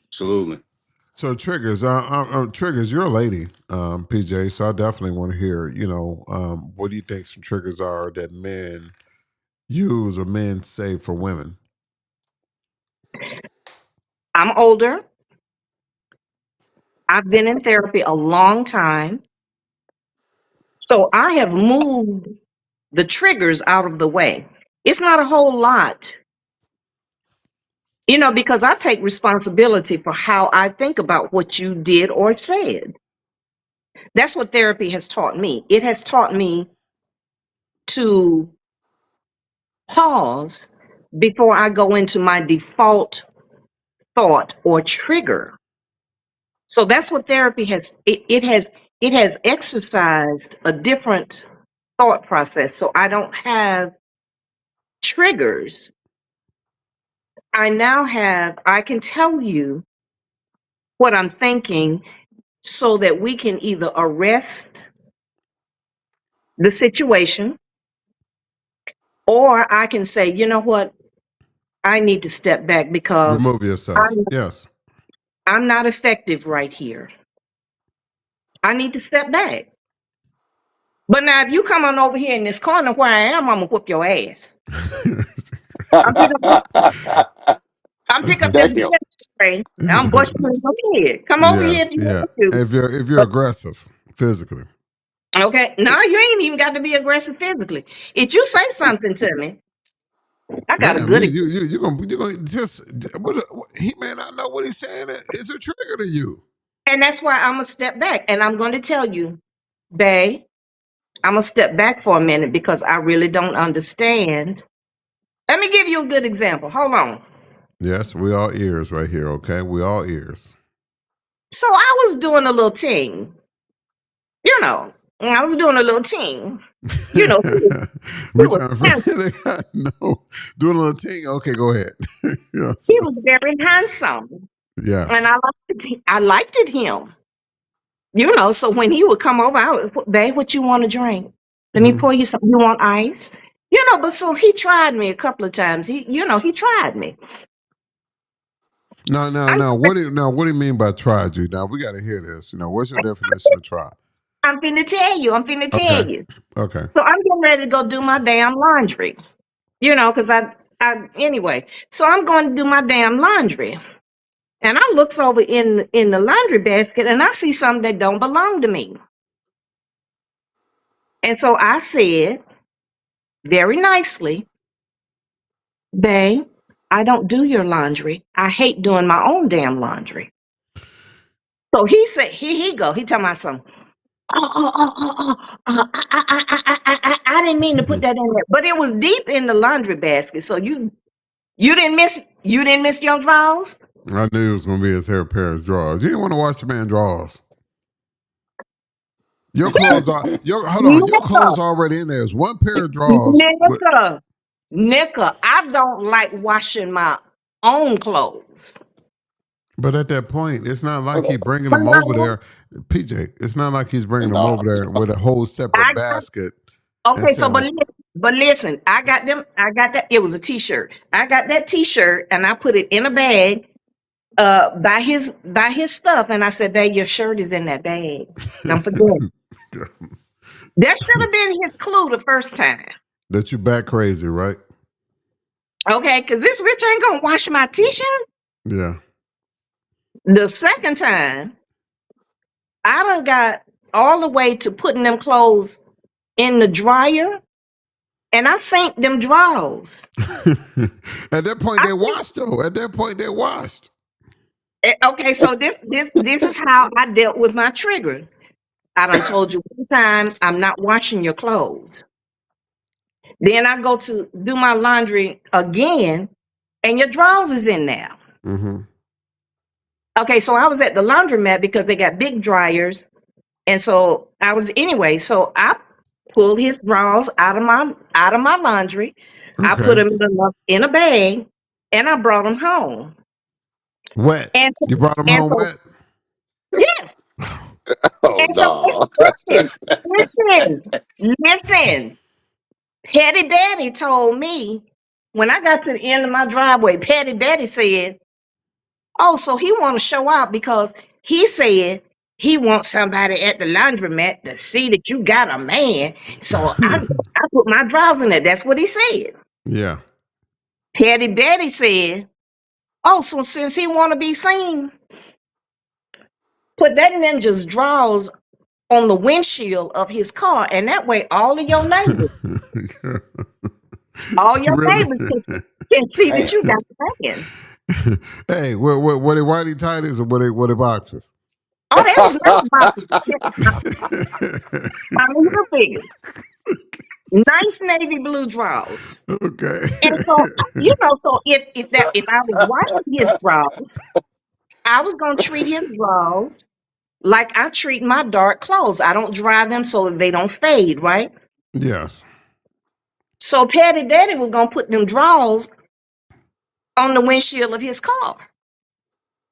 absolutely. So triggers. You're a lady, PJ. So I definitely want to hear. What do you think some triggers are that men use or men say for women? I'm older. I've been in therapy a long time. So I have moved the triggers out of the way. It's not a whole lot, because I take responsibility for how I think about what you did or said. That's what therapy has taught me. It has taught me to pause before I go into my default thought or trigger. So that's what therapy it has exercised a different thought process. So I don't have triggers. I can tell you what I'm thinking so that we can either arrest the situation, or I can say, you know what, I need to step back because Remove yourself. I'm, Yes. I'm not effective right here. I need to step back. But now, if you come on over here in this corner where I am, I'm gonna whoop your ass. I'm pick up this. I'm pick up this Damn. pepper spray. And I'm busting in your head. Come over here Yes, if you yeah. want to. If you're But aggressive physically. okay, no, you ain't even got to be aggressive physically. If you say something to me, I got a Damn, good you gonna just he may not know what he's saying. It's a trigger to you. and that's why I'm gonna step back and I'm going to tell you, babe, I'm gonna step back for a minute because I really don't understand. Let me give you a good example. Hold on. Yes, we all ears right here, okay? We all ears. So I was doing a little ting, you know. I was doing a little ting. You know, he We was trying to handsome. figure it out. No. Do a little thing. Okay, go ahead. Yes. He was very handsome. Yes. And I liked it him. You know, so when he would come over, I would, babe, what you want to drink? Let me Mhm. pour you something. You want ice? You know, but so he tried me a couple of times. He tried me. No, no, I'm, no. What do you mean by tried you? Now we gotta hear this. What's your definition of try? I'm finna tell you. I'm finna tell Okay. you. Okay. So I'm getting ready to go do my damn laundry. You know, because anyway. So I'm going to do my damn laundry, and I looks over in the laundry basket, and I see something that don't belong to me. And so I said very nicely, babe, I don't do your laundry. I hate doing my own damn laundry. So he said, here he go. He tell my son, I didn't mean to put that in there, but it was deep in the laundry basket. So you didn't miss your drawers. I knew it was gonna be his hair pair of drawers. You didn't want to wash the man drawers. Your clothes are your hold on. Your Nicka, clothes already in there. It's one pair of drawers with, nicka, nicka. I don't like washing my own clothes. but at that point, it's not like he bringing But them over no, there. PJ, it's not like he's bringing them No. over there with a whole separate I basket and okay. So, saying, but listen, I got them. I got that. It was a T-shirt. I got that T-shirt and I put it in a bag. By his stuff, and I said, "Babe, your shirt is in that bag. Don't forget." That should have been his clue the first time. that you back crazy, right? Okay, because this rich ain't gonna wash my T-shirt. Yeah. The second time, I done got all the way to putting them clothes in the dryer, and I sank them drawers. At that point, I they think, washed though. At that point, they washed. okay, so this is how I dealt with my trigger. I done told you one time I'm not washing your clothes. Then I go to do my laundry again, and your drawers is in there. Mm-hmm. Okay, so I was at the laundromat because they got big dryers, and so I was anyway. So I pulled his drawers out of my laundry. I put Okay. them in a bag, and I brought them home. Wet. And You brought them and home so wet. yes, Oh and so no. listen, listen. Petty Betty told me when I got to the end of my driveway. Petty Betty said, "Oh, so he want to show out because he said he wants somebody at the laundromat to see that you got a man. So I put my drawers in there." That's what he said. Yeah. Petty Betty said, "Oh, so since he want to be seen, put that ninja's drawers on the windshield of his car, and that way all your Really? neighbors can see that you Man. got a man." Hey, what they whitey tighties or what they boxers? Oh, that was nice about the figure. Nice navy blue drawers. Okay. And so, so if I was washing his drawers, I was gonna treat his drawers like I treat my dark clothes. I don't dry them so that they don't fade, right? Yes. So Patty Daddy was gonna put them drawers on the windshield of his car.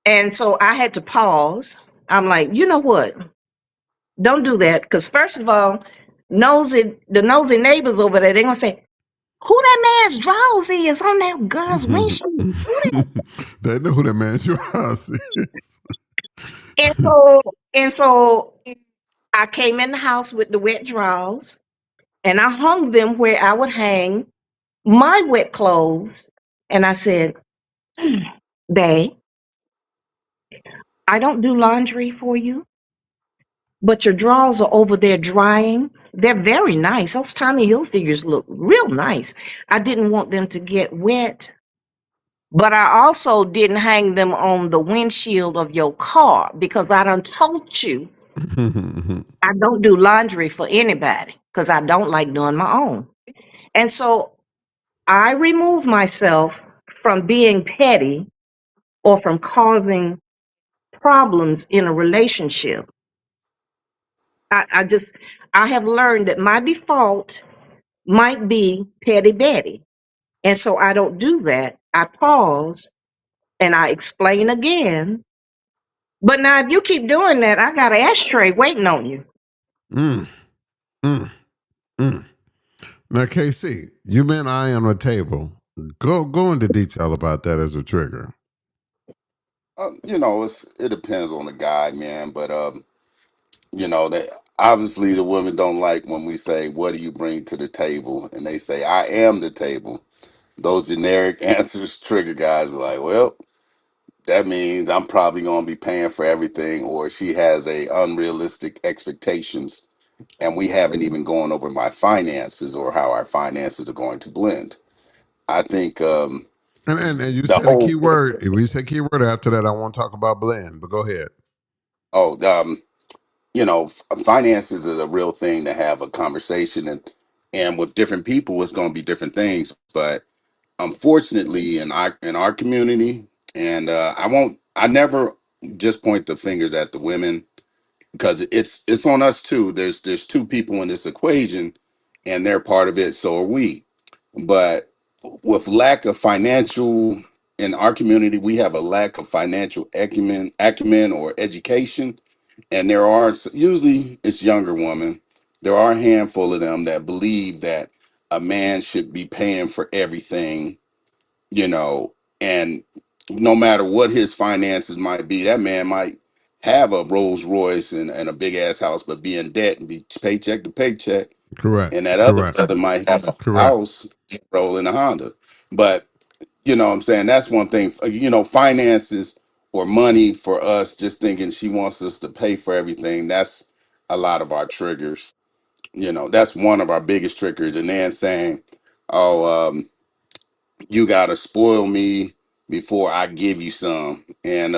And so I had to pause. I'm like, you know what? Don't do that. Because first of all, the nosy neighbors over there, they're gonna say, who that man's drawers is on that girl's windshield? Who that? They know who that man your house is. And so I came in the house with the wet drawers and I hung them where I would hang my wet clothes. And I said, babe, I don't do laundry for you, but your drawers are over there drying. They're very nice. Those Tommy Hilfigers look real nice. I didn't want them to get wet, but I also didn't hang them on the windshield of your car because I done told you I don't do laundry for anybody because I don't like doing my own. And so I remove myself from being petty or from causing problems in a relationship. I just, I have learned that my default might be petty Betty. And so I don't do that. I pause and I explain again. But now, if you keep doing that, I got an ashtray waiting on you. Mm, mm, mm. Now, KC, you meant I on the table. Go into detail about that as a trigger. It depends on the guy, man. But that obviously the women don't like when we say, "What do you bring to the table?" and they say, "I am the table." Those generic answers trigger guys. Be like, well, that means I'm probably going to be paying for everything, or she has a unrealistic expectations, and we haven't even gone over my finances or how our finances are going to blend. I think And you the said a whole key word. If we say key word after that, I want to talk about blend, but go ahead. oh finances is a real thing to have a conversation, and with different people it's going to be different things. But unfortunately, in our community, and I never just point the fingers at the women, because it's on us too. There's two people in this equation, and they're part of it, so are we. But with lack of financial, in our community, we have a lack of financial acumen or education. And there are, usually it's younger women, there are a handful of them that believe that a man should be paying for everything, you know, and no matter what his finances might be, that man might have a Rolls Royce and a big ass house, but be in debt and be paycheck to paycheck. Correct. And that other Correct. brother might have a Correct. house, roll in a Honda. But what I'm saying, that's one thing. Finances or money for us, just thinking she wants us to pay for everything. That's a lot of our triggers. That's one of our biggest triggers. And then saying, "Oh, you gotta spoil me before I give you some," and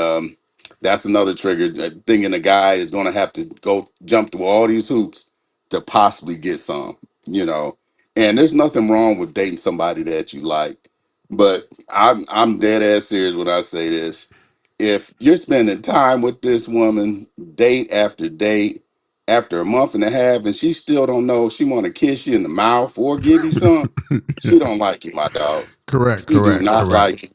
that's another trigger. Thinking the guy is gonna have to go jump through all these hoops to possibly get some, you know. And there's nothing wrong with dating somebody that you like, but I'm dead ass serious when I say this. If you're spending time with this woman, date after date, after a month and a half, and she still don't know if she want to kiss you in the mouth or give you some, she don't like you, my dog. Correct. She do Correct. not Correct. like you.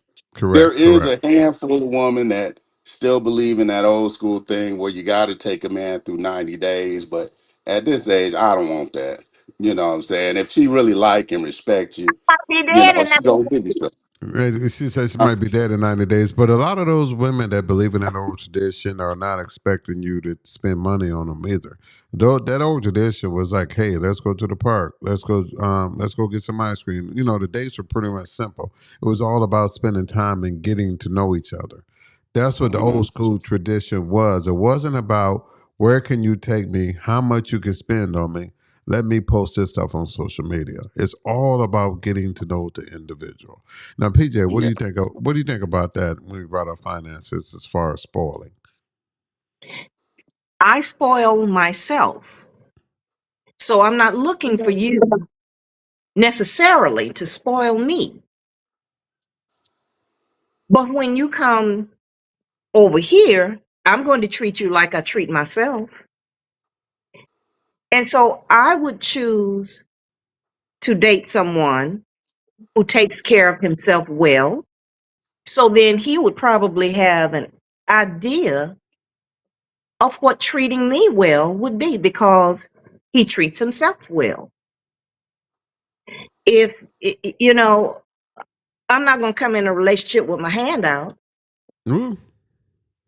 There Correct. is a Correct. handful of women that still believe in that old school thing where you got to take a man through 90 days. But at this age, I don't want that. You know what I'm saying? If she really like and respect you, Be dead in she gonna give you some. She said she Uh, might be dead in 90 days, but a lot of those women that believe in that old tradition are not expecting you to spend money on them either. Though that old tradition was like, hey, let's go to the park, let's go get some ice cream. The dates were pretty much simple. It was all about spending time and getting to know each other. That's what the old mhm. school tradition was. It wasn't about where can you take me, how much you can spend on me. Let me post this stuff on social media. It's all about getting to know the individual. Now, PJ, what do Yeah. you think? What do you think about that when we brought up finances as far as spoiling? I spoil myself. So I'm not looking for you necessarily to spoil me. But when you come over here, I'm going to treat you like I treat myself. And so I would choose to date someone who takes care of himself well, So then he would probably have an idea of what treating me well would be because he treats himself well. If, I'm not going to come in a relationship with my hand out. Ooh,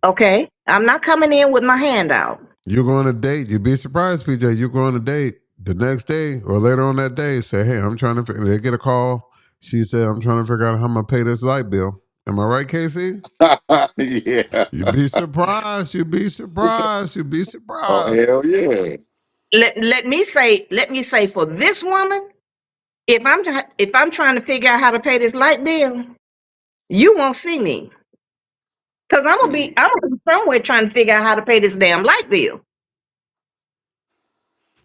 Okay. I'm not coming in with my hand out. you go on a date. You'd be surprised, PJ. You go on a date the next day or later on that day. Say, hey, I'm trying to. They get a call. She said, I'm trying to figure out how I'm gonna pay this light bill. Am I right, Casey? Yeah. You'd be surprised. You'd be surprised. You'd be Oh, surprised. hell yeah. Let me say for this woman, if I'm trying to figure out how to pay this light bill, you won't see me because I'm gonna be Shoot. I'm gonna be somewhere trying to figure out how to pay this damn light bill.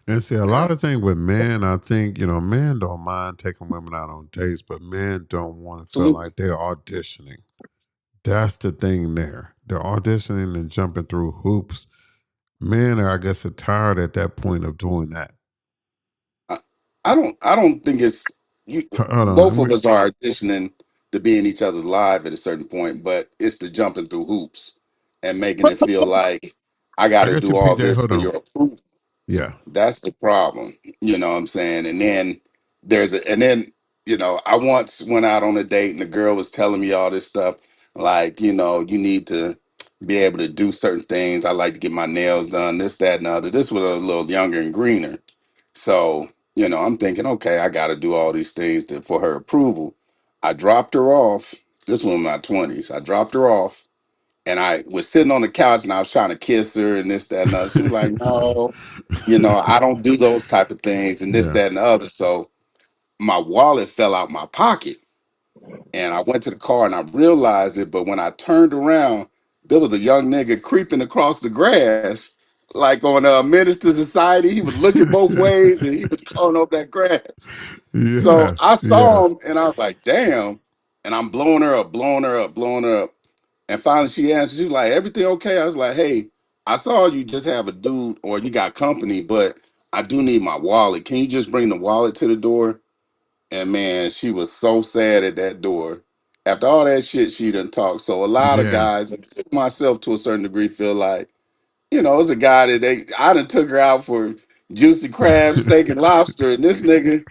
And see, a lot Yeah. of things with men, I think, men don't mind taking women out on dates, but men don't want to feel Absolutely. like they're auditioning. That's the thing there. They're auditioning and jumping through hoops. Men are, I guess, are tired at that point of doing that. I, I don't think it's you. Hold on. Both of us are auditioning to be in each other's life at a certain point, but it's the jumping through hoops and making it feel like I got I to got you, do all PJ. this Hold for on. your approval. Yeah. That's the problem. You know what I'm saying? And then and then, I once went out on a date and the girl was telling me all this stuff like, you need to be able to do certain things. I like to get my nails done, this, that, and the other. This was a little younger and greener. So, I'm thinking, okay, I got to do all these things for her approval. I dropped her off. This was in my 20s. I dropped her off and I was sitting on the couch and I was trying to kiss her and this, that, and the other. She was like, no, I don't do those type of things and this, yeah. that, and the other. So my wallet fell out my pocket and I went to the car and I realized it. But when I turned around, there was a young nigga creeping across the grass, like on Menace to Society. He was looking both ways and he was crawling up that grass. So I Yes. saw Yes. him and I was like, damn. And I'm blowing her up, blowing her up, blowing her up. And finally she answered, she was like, everything okay? I was like, hey, I saw you just have a dude or you got company, but I do need my wallet. Can you just bring the wallet to the door? And man, she was so sad at that door. After all that shit she done talked. So a lot of Yeah. guys, and myself to a certain degree, feel like, it's a guy that I done took her out for juicy crab, steak, and lobster, and this nigga,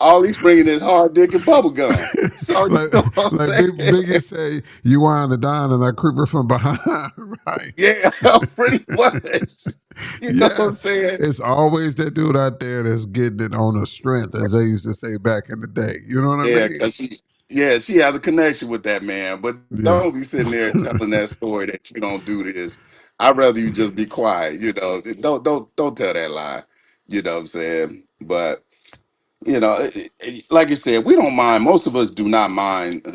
all he's bringing is hard dick and bubble gum. So you like know what I'm like saying? Biggie say, you wind the dine and I creep her from behind. Right. Yeah, pretty much. You know what I'm Yes. saying? It's always that dude out there that's getting it on a strength, as they used to say back in the day. You know what I Yeah, mean? because she has a connection with that man. But Yeah. don't be sitting there telling that story that you don't do this. I'd rather you just be quiet. Don't tell that lie. You know what I'm saying? But like you said, we don't mind. Most of us do not mind,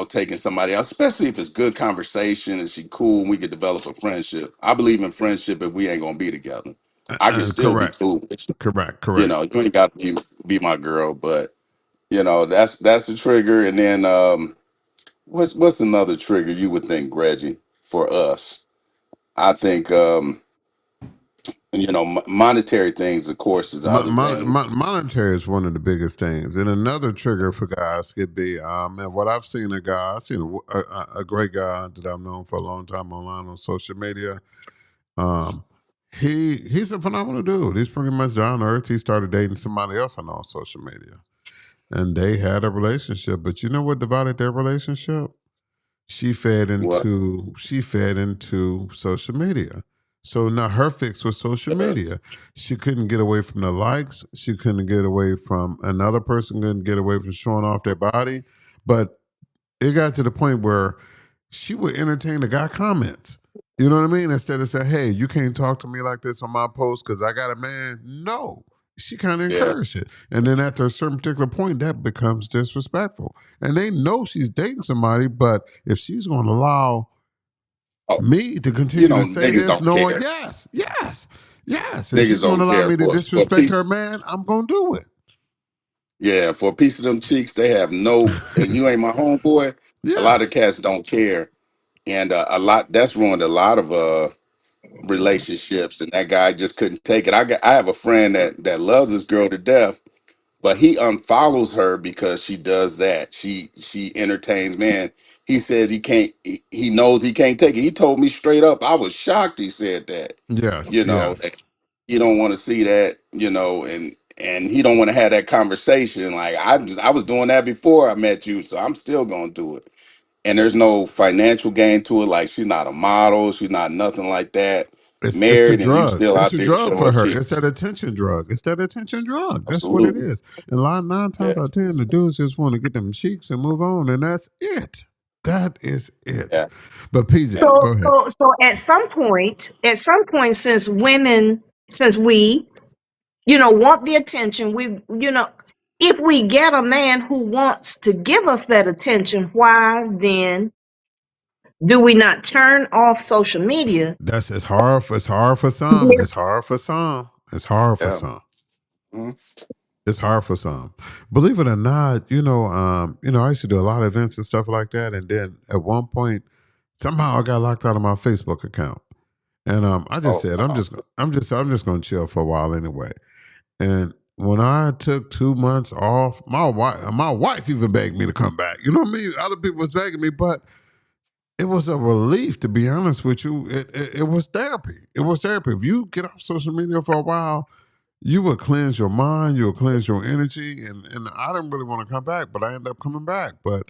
taking somebody out, especially if it's good conversation and she cool and we could develop a friendship. I believe in friendship if we ain't gonna be together. I can still be Correct. cool with you. Correct. Correct. You ain't got to be my girl, but that's the trigger. And then what's another trigger you would think, Reggie, for us? I think monetary things, of course, is the other thing. Monetary is one of the biggest things, and another trigger for guys could be, and what I've seen a guy, I've seen a great guy that I've known for a long time online on social media. Um, he's a phenomenal dude. He's pretty much down to earth. He started dating somebody else I know on social media, and they had a relationship. But you know what divided their relationship? What? She fed into social media. So now her fix was social Yes. media. She couldn't get away from the likes. She couldn't get away from another person couldn't get away from showing off their body. But it got to the point where she would entertain the guy comments. You know what I mean? Instead of saying, "Hey, you can't talk to me like this on my post because I got a man." No, she kind of Yeah. encouraged it, and then after a certain particular point, that becomes disrespectful. And they know she's dating somebody, but if she's going to allow Oh, me to continue to say niggas this, don't knowing care. yes, if Niggas she's going to don't allow care me to for a disrespect her piece. man, I'm going to do it. Yeah, for a piece of them cheeks, they have no. And you ain't my homeboy. A lot of Yes. cats don't care, and a lot that's ruined a lot of relationships. And that guy just couldn't take it. I have a friend that loves this girl to death, but he unfollows her because she does that. She entertains. Man, he says he can't. He knows he can't take it. He told me straight up. I was shocked. He said that. Yes, You know yes. that he don't want to see that. You know, and he don't want to have that conversation. Like I was doing that before I met you, so I'm still gonna do it. And there's no financial gain to it. Like she's not a model. She's not nothing like that. It's the Married, and you drug. still It's out the there drug for showing her. It's that chicks. attention drug. It's that attention drug. That's what it Absolutely. is. And a lot nine Yeah. times out of ten, the dudes just want to get them cheeks and move on, and that's it. That is it. Yeah. But PJ, Yeah. go ahead. So at some point, since women, since we, want the attention, if we get a man who wants to give us that attention, why then do we not turn off social media? That's it's hard for some. Yeah. It's hard for some. It's hard for Yeah. some. Mhm. It's hard for some. Believe it or not, I used to do a lot of events and stuff like that. And then at one point, somehow I got locked out of my Facebook account. And I just Oh said, wow. I'm just gonna chill for a while anyway. And when I took 2 months off, my wife even begged me to come back. You know what I mean? Other people was begging me, but it was a relief, to be honest with you. It was therapy. It was therapy. If you get off social media for a while, you will cleanse your mind, you will cleanse your energy, and I didn't really want to come back, but I ended up coming back. But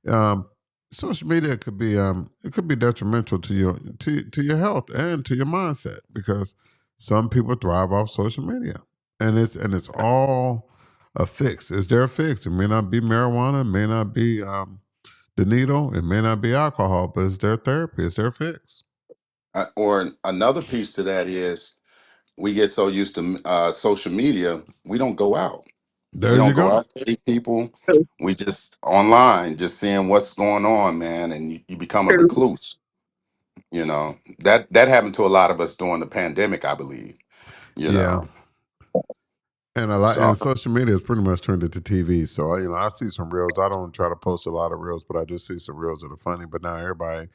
um, social media could be it could be detrimental to your health and to your mindset because some people thrive off social media, and it's all a fix. Is there a fix? It may not be marijuana, it may not be the needle, it may not be alcohol, but it's their therapy, it's their fix. Or another piece to that is we get so used to social media, we don't go out. We There you don't go go. out to meet people. We just online, just seeing what's going on, man, and you become a True. recluse. That happened to a lot of us during the pandemic, I believe. You Yeah. know, And a lot, so and social media has pretty much turned into TV. So I see some reels. I don't try to post a lot of reels, but I do see some reels that are funny. But now everybody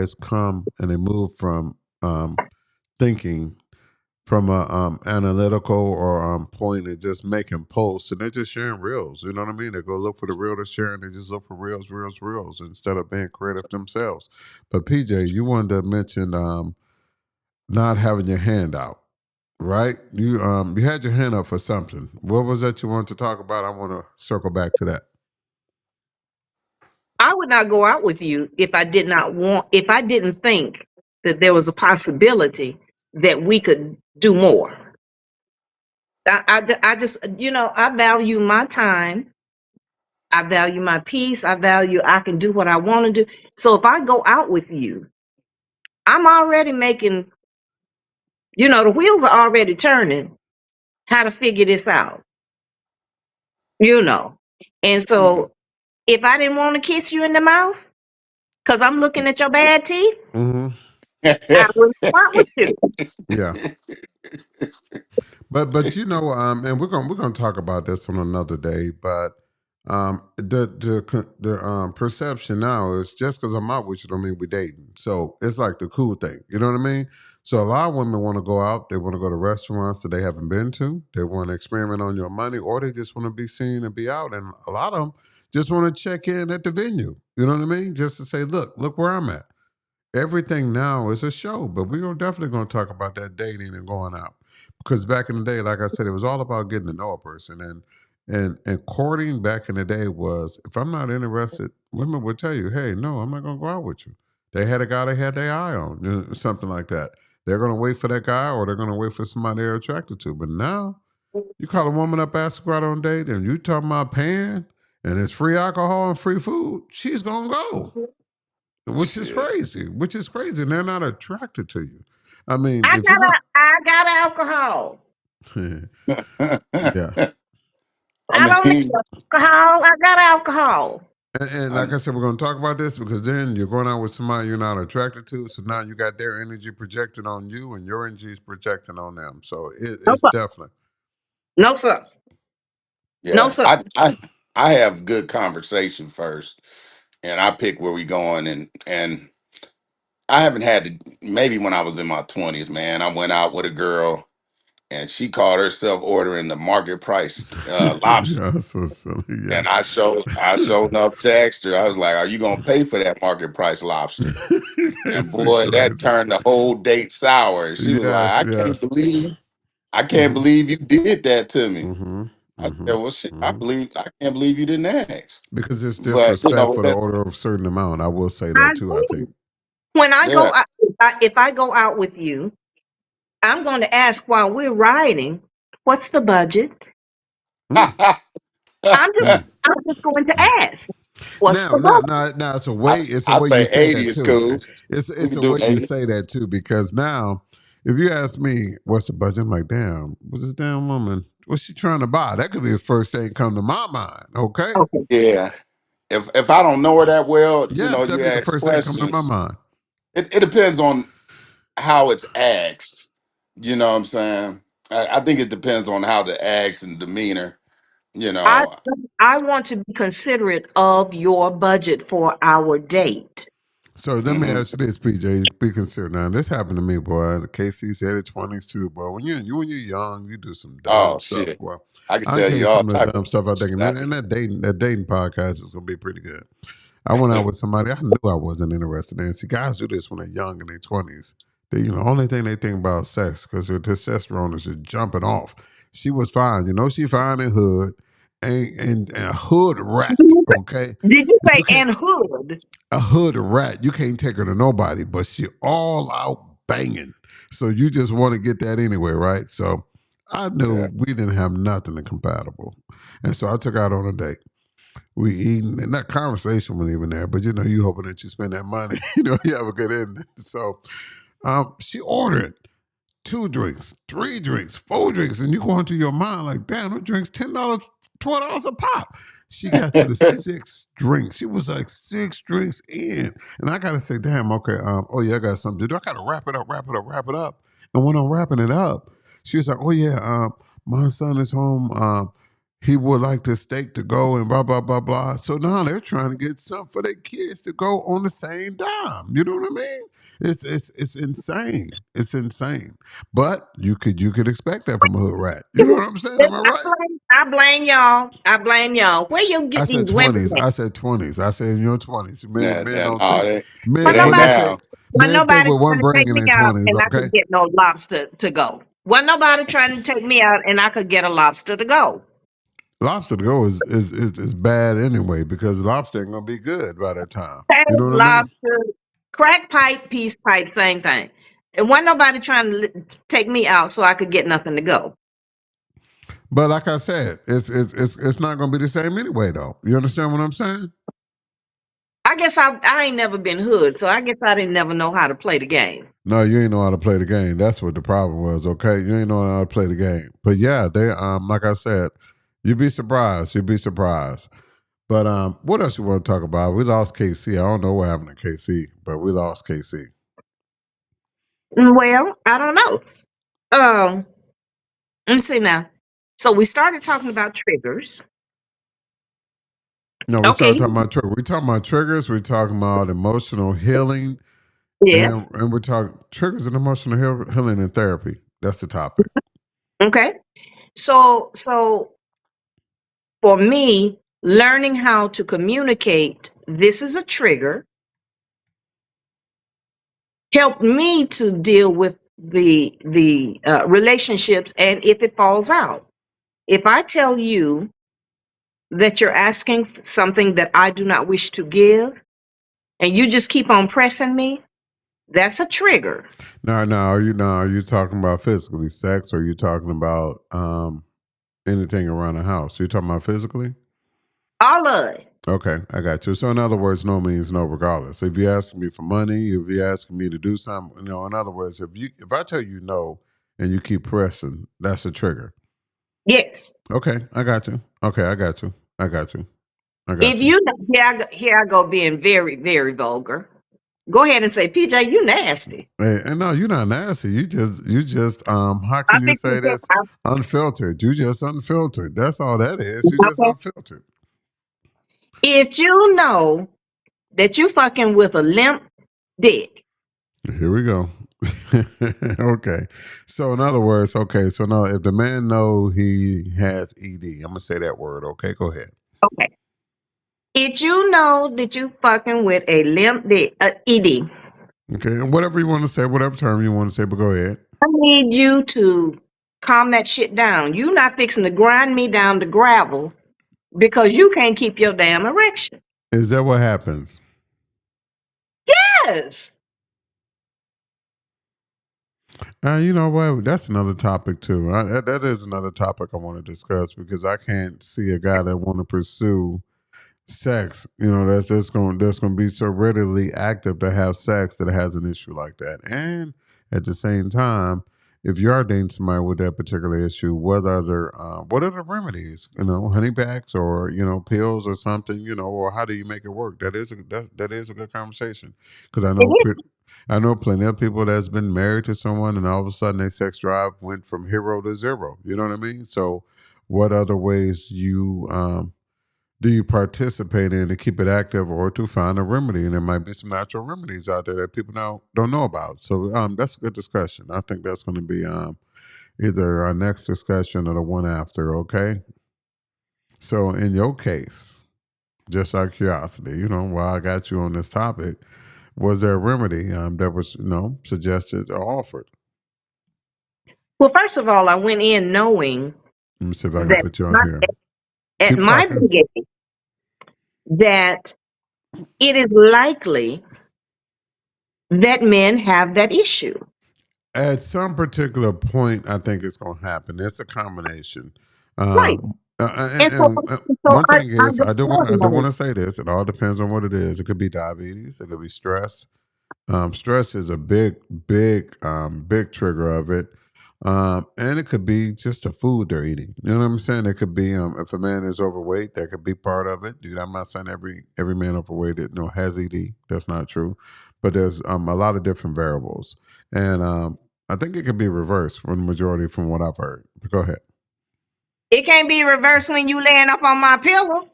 has come and they move from thinking from a analytical or point and just making posts, and they're just sharing reels. You know what I mean? They go look for the reel to share, and they just look for reels, reels, reels instead of being creative themselves. But PJ, you wanted to mention not having your hand out. Right? You had your hand up for something. What was that you wanted to talk about? I want to circle back to that. I would not go out with you if I didn't think that there was a possibility that we could do more. I just, I value my time. I value my peace. I can do what I want to do. So if I go out with you, I'm already making, the wheels are already turning how to figure this out, you know. And mhm. so if I didn't want to kiss you in the mouth because I'm looking at your bad teeth, Hmm. I wouldn't go out with you. Yeah, but and we're gonna talk about this on another day. But the perception now is just because I'm out with you don't mean we're dating. So it's like the cool thing. You know what I mean? So a lot of women want to go out. They want to go to restaurants that they haven't been to. They want to experiment on your money, or they just want to be seen and be out. And a lot of them just want to check in at the venue. You know what I mean? Just to say, look where I'm at. Everything now is a show, but we're definitely going to talk about that dating and going out because back in the day, like I said, it was all about getting to know a person and courting back in the day was if I'm not interested, women would tell you, hey, no, I'm not going to go out with you. They had a guy they had their eye on, something like that. They're going to wait for that guy or they're going to wait for somebody they're attracted to. But now you call a woman up, ask her to go out on a date, and you talking about paying and it's free alcohol and free food, she's going to go, which is Shit. crazy. Which is crazy. And they're not attracted to you. I mean, I if you're got not, I got alcohol. yeah. I I don't need mean, alcohol. I got alcohol. And I, like I said, we're going to talk about this because then you're going out with somebody you're not attracted to. So now you got their energy projected on you and your energy is projecting on them. So No it's sir. definitely, No sir. No yeah, sir. I have good conversation first, and I pick where we going, and I haven't had to. Maybe when I was in my 20s, man, I went out with a girl. and she called herself ordering the market price lobster. Yeah, so silly. Yeah. And I showed up to extra. I was like, "Are you gonna pay for that market price lobster?" And It's boy, that crazy. turned the whole date sour. And she was like, Yes, yes. I can't Hmm. believe you did that to me." Hmm. I Hmm. said, "Well, shit, Hmm. I can't believe you didn't ask." Because it's But disrespectful to order of a certain amount. I will say I that too, I think. agree. When I go yeah, out, if I go out with you, I'm going to ask while we're riding, what's the budget? Mm, I'm just, mm, I'm just going to mm. ask, what's Now, the now, budget? now, now, I it's a I way you say say 80 that is too. cool. We It's can a do way you 80. say that too because now, if you ask me what's the budget, I'm like, damn, what's this damn woman? What's she trying to buy? That could be the first thing come to my mind. Okay, Okay. Yeah. If I don't know her that well, yeah, you that'd be the ask first thing come to my questions. mind. It depends on how it's asked. You know what I'm saying? I think it depends on how the ask and demeanor. You I, know. I want to be considerate of your budget for our date. So let me Hmm. ask you this, PJ. Be considered now. This happened to me, boy. The KC said it 20s too, boy. When you're young, you do some dumb Oh stuff, shit! boy. I can I can tell tell you you all some of the type dumb of stuff I think, and that dating podcast is gonna be pretty good. I went out with somebody I knew I wasn't interested in. See, guys do this when they're young in their 20s. They, only thing they think about is sex because their testosterone is just jumping off. She was fine, she fine in hood, and a hood rat. Okay, Did you you say can't and hood? a hood rat. You can't take her to nobody, but she all out banging. So you just want to get that anyway, right? So I Yeah. knew we didn't have nothing compatible, and so I took her out on a date. We eating, and that conversation wasn't even there. But you hoping that you spend that money, you have a good ending. So she ordered 2 drinks, 3 drinks, 4 drinks, and you going through your mind like, damn, those drinks $10, $12 a pop. She got to the sixth drink. She was like 6 drinks in, and I gotta say, damn, okay, oh yeah, I got something to do. I gotta wrap it up, wrap it up, wrap it up. And when I'm wrapping it up, she was like, oh yeah, my son is home. He would like the steak to go and blah blah blah blah. So now they're trying to get something for their kids to go on the same dime. You know what I mean? It's insane. It's insane. But you could expect that from a hood rat. You know what I'm saying? Am I right? I blame y'all. I blame y'all. Where you I get these said women twenties. at? I said 20s. I said in your 20s. Men Nah, men nah, don't no, think it When men ain't when they nobody, say now. when men think nobody with one trying to brain take in me their out 20s, and I okay? could get no lobster to go. When nobody trying to take me out and I could get a lobster to go. Lobster to go is bad anyway because lobster ain't gonna be good by that time. Hey, You know what I mean? lobster, crack pipe, peace pipe, same thing. And when nobody trying to take me out so I could get nothing to go. But like I said, it's not gonna be the same anyway though. You understand what I'm saying? I guess I ain't never been hood, so I guess I didn't never know how to play the game. No, you ain't know how to play the game. That's what the problem was, okay? You ain't know how to play the game. But yeah, they like I said, you'd be surprised. You'd be surprised. But what else you want to talk about? We lost KC. I don't know what happened to KC, but we lost KC. Well, I don't know. Um, let me see now. So we started talking about triggers. No, we Okay. started talking about triggers. We talking about triggers. We're talking about emotional healing, and Yes. and we're talking triggers and emotional healing and therapy. That's the topic. Okay. So for me, learning how to communicate this is a trigger helped me to deal with the relationships and if it falls out. If I tell you that you're asking something that I do not wish to give and you just keep on pressing me, that's a trigger. Now, are you talking about physically sex, or are you talking about anything around the house? You talking about physically? All of it. Okay, I got you. So in other words, no means no, regardless. If you're asking me for money, if you're asking me to do something, in other words, if I tell you no and you keep pressing, that's a trigger. Yes. Okay, I got you. Okay, I got you. I got you. I If got you. you here I go being very, very vulgar. Go ahead and say, PJ, you nasty. Hey, and no, you're not nasty. You just how I can you think say this? Unfiltered. You just unfiltered. That's all that is. You just okay. unfiltered. If you know that you fucking with a limp dick, Here we go. Okay. So in other words, okay, so now if the man know he has ED, I'm gonna say that word. Okay, go ahead. Okay. Did you know that you fucking with a limp dick, ED? Okay, and whatever you want to say, whatever term you want to say, but go ahead. I need you to calm that shit down. You not fixing to grind me down to gravel because you can't keep your damn erection. Is that what happens? Yes. You know what? That's another topic too. That is another topic I want to discuss because I can't see a guy that want to pursue sex, that's going to be so readily active to have sex that it has an issue like that. And at the same time, if you are dating somebody with that particular issue, what are the remedies? Honey packs or pills or something, or how do you make it work? That is a good conversation because It is. I know plenty of people that's been married to someone and all of a sudden their sex drive went from hero to zero. You know what I mean? So, what other ways do you participate in to keep it active or to find a remedy? And there might be some natural remedies out there that people now don't know about. So that's a good discussion. I think that's going to be either our next discussion or the one after. Okay. So in your case, just out of curiosity, while I got you on this topic, was there a remedy that was suggested or offered? Well, first of all, I went in knowing Let me see if I can that put you on my, here. at Keep my talking. big age, that it is likely that men have that issue. At some particular point, I think it's going to happen. It's a combination. Right. And so, One I, thing I is, just I do want know to say this. It all depends on what it is. It could be diabetes. It could be stress. Stress is a big trigger of it. And it could be just the food they're eating. You know what I'm saying? It could be if a man is overweight, that could be part of it. Dude, I'm not saying every man overweight that has ED. That's not true. But there's a lot of different variables, and I think it could be reversed for the majority from what I've heard. But go ahead. it can't be reversed when you laying up on my pillow.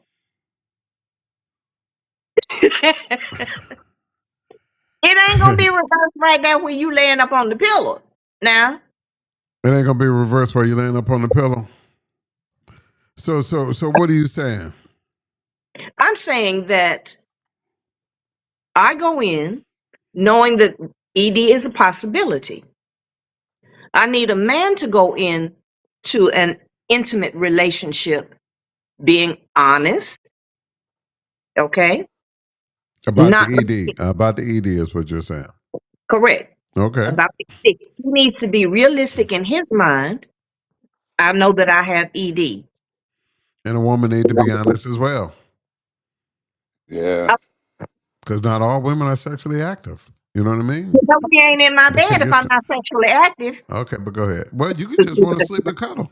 It ain't gonna be It reversed right there when you laying up on the pillow. Now, ain't gonna be reversed while you laying up on the pillow. So what are you saying? I'm saying that I go in knowing that ED is a possibility. I need a man to go in to an intimate relationship being honest, okay? About the Not ED. About the ED is what you're saying. correct Okay. about the ED. He needs to be realistic in his mind. I know that I have ED. And a woman need to be honest as well. Yeah. Uh, Because not all women are sexually active. You know what I mean? because he ain't in my They bed take if it. I'm not sexually active. Okay, but go ahead. Well, you could just want to sleep and cuddle.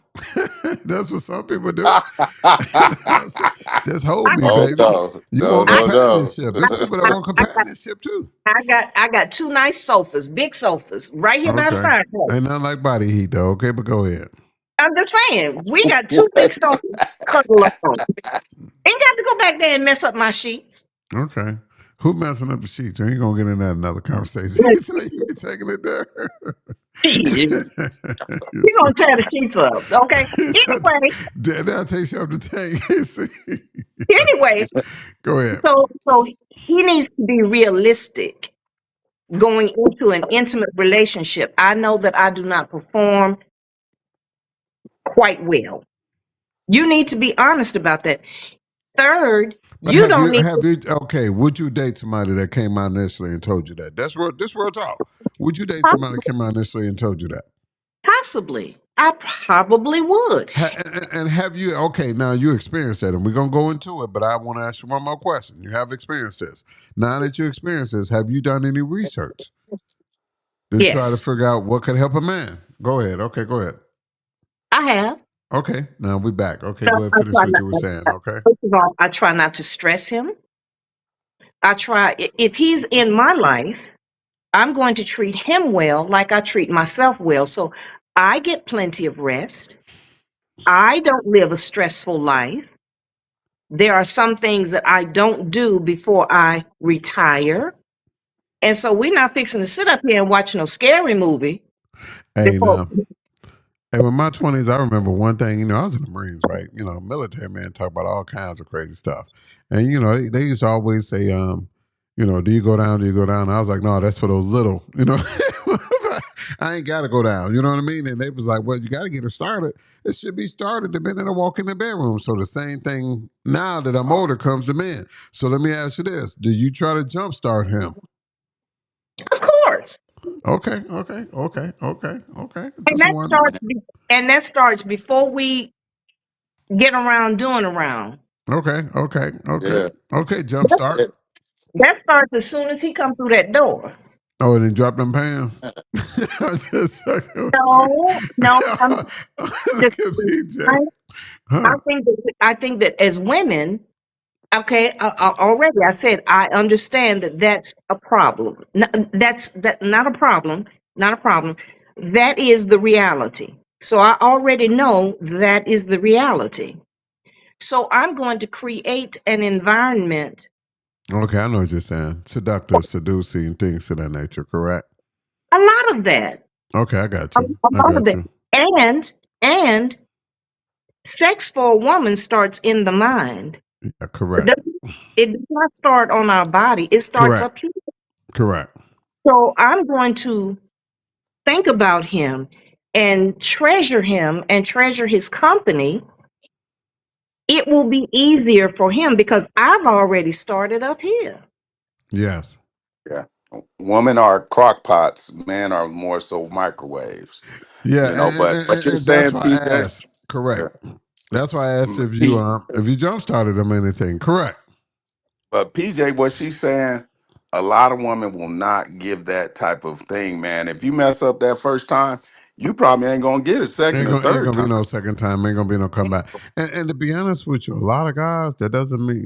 That's what some people do. You know what I'm saying? Just hold I me, Oh baby. no, You no, want I no, no. companionship. There's people that I, want I companionship too. I got two nice sofas, big sofas, right here by the Okay. fireplace. Ain't nothing like body heat though. Okay, but go ahead. I'm just saying, we got two big sofas cuddle up on. Ain't got to go back there and mess up my sheets. Okay. Who messing up the sheets? You ain't gonna get in that another conversation. So you be taking it there. Shit, You we gonna see? tear the sheets up, okay? Anyway, That'll take you up the tank. See? anyway, Go ahead. so he needs to be realistic going into an intimate relationship. I know that I do not perform quite well. You need to be honest about that. Third, But you don't need have you okay, would you date somebody that came out initially and told you that? That's real this real talk. Would you date to somebody that came out initially and told you that? possibly. I probably would. And have you okay, now you experienced that and we're gonna go into it, but I want to ask you one more question. You have experienced this. Now that you experienced this, have you done any research to try to Yes, figure out what could help a man? Go ahead. Okay, go ahead. I have. Okay, now we back. Okay, So go ahead, I finish try what not. you were saying, okay? First of all, I try not to stress him. If he's in my life, I'm going to treat him well like I treat myself well. So I get plenty of rest. I don't live a stressful life. There are some things that I don't do before I retire. And so we're not fixing to sit up here and watch no scary movie Hey, before. now, and in my 20s, I remember one thing, I was in the Marines, right? Military man talk about all kinds of crazy stuff. And, they used to always say, do you go down? Do you go down? And I was like, no, that's for those little, I ain't got to go down. You know what I mean? And they was like, well, you got to get it started. It should be started the minute I walk in the bedroom. So the same thing now that I'm older comes to men. So let me ask you this. Do you try to jumpstart him? Of course. Okay, okay, okay, okay, okay. And Just that one. starts and that starts before we get around doing around. Okay, okay, okay, Yeah. okay. Jumpstart. Yeah. That starts as soon as he come through that door. Oh, and then drop them pants. I'm just fucking with you. No, no, I'm just Look at I, PJ. I Huh? think that as women, okay, already I said I understand that that's a problem. That's not a problem, not a problem. That is the reality. So I already know that is the reality. So I'm going to create an environment. Okay, I know what you're saying. Seductive, seducing, things of that nature. Correct. A lot of that. Okay, I got A, you. a I lot of got that. you. And sex for a woman starts in the mind. Yeah, It correct. doesn't, it does not start on our body. It starts Correct. up here. Correct. So I'm going to think about him and treasure his company. It will be easier for him because I've already started up here. Yes. Yeah. Women are crock pots, men are more so microwaves, Yeah, but you're and that's saying, why I PJ, asked. Correct. yeah. That's why I asked Mm, if you jump started them anything. Correct. But PJ, what she's saying, a lot of women will not give that type of thing, man. If you mess up that first time, you probably ain't gonna get it second or Ain't third gonna be time. no second time. Ain't gonna be no comeback. And to be honest with you, a lot of guys that doesn't mean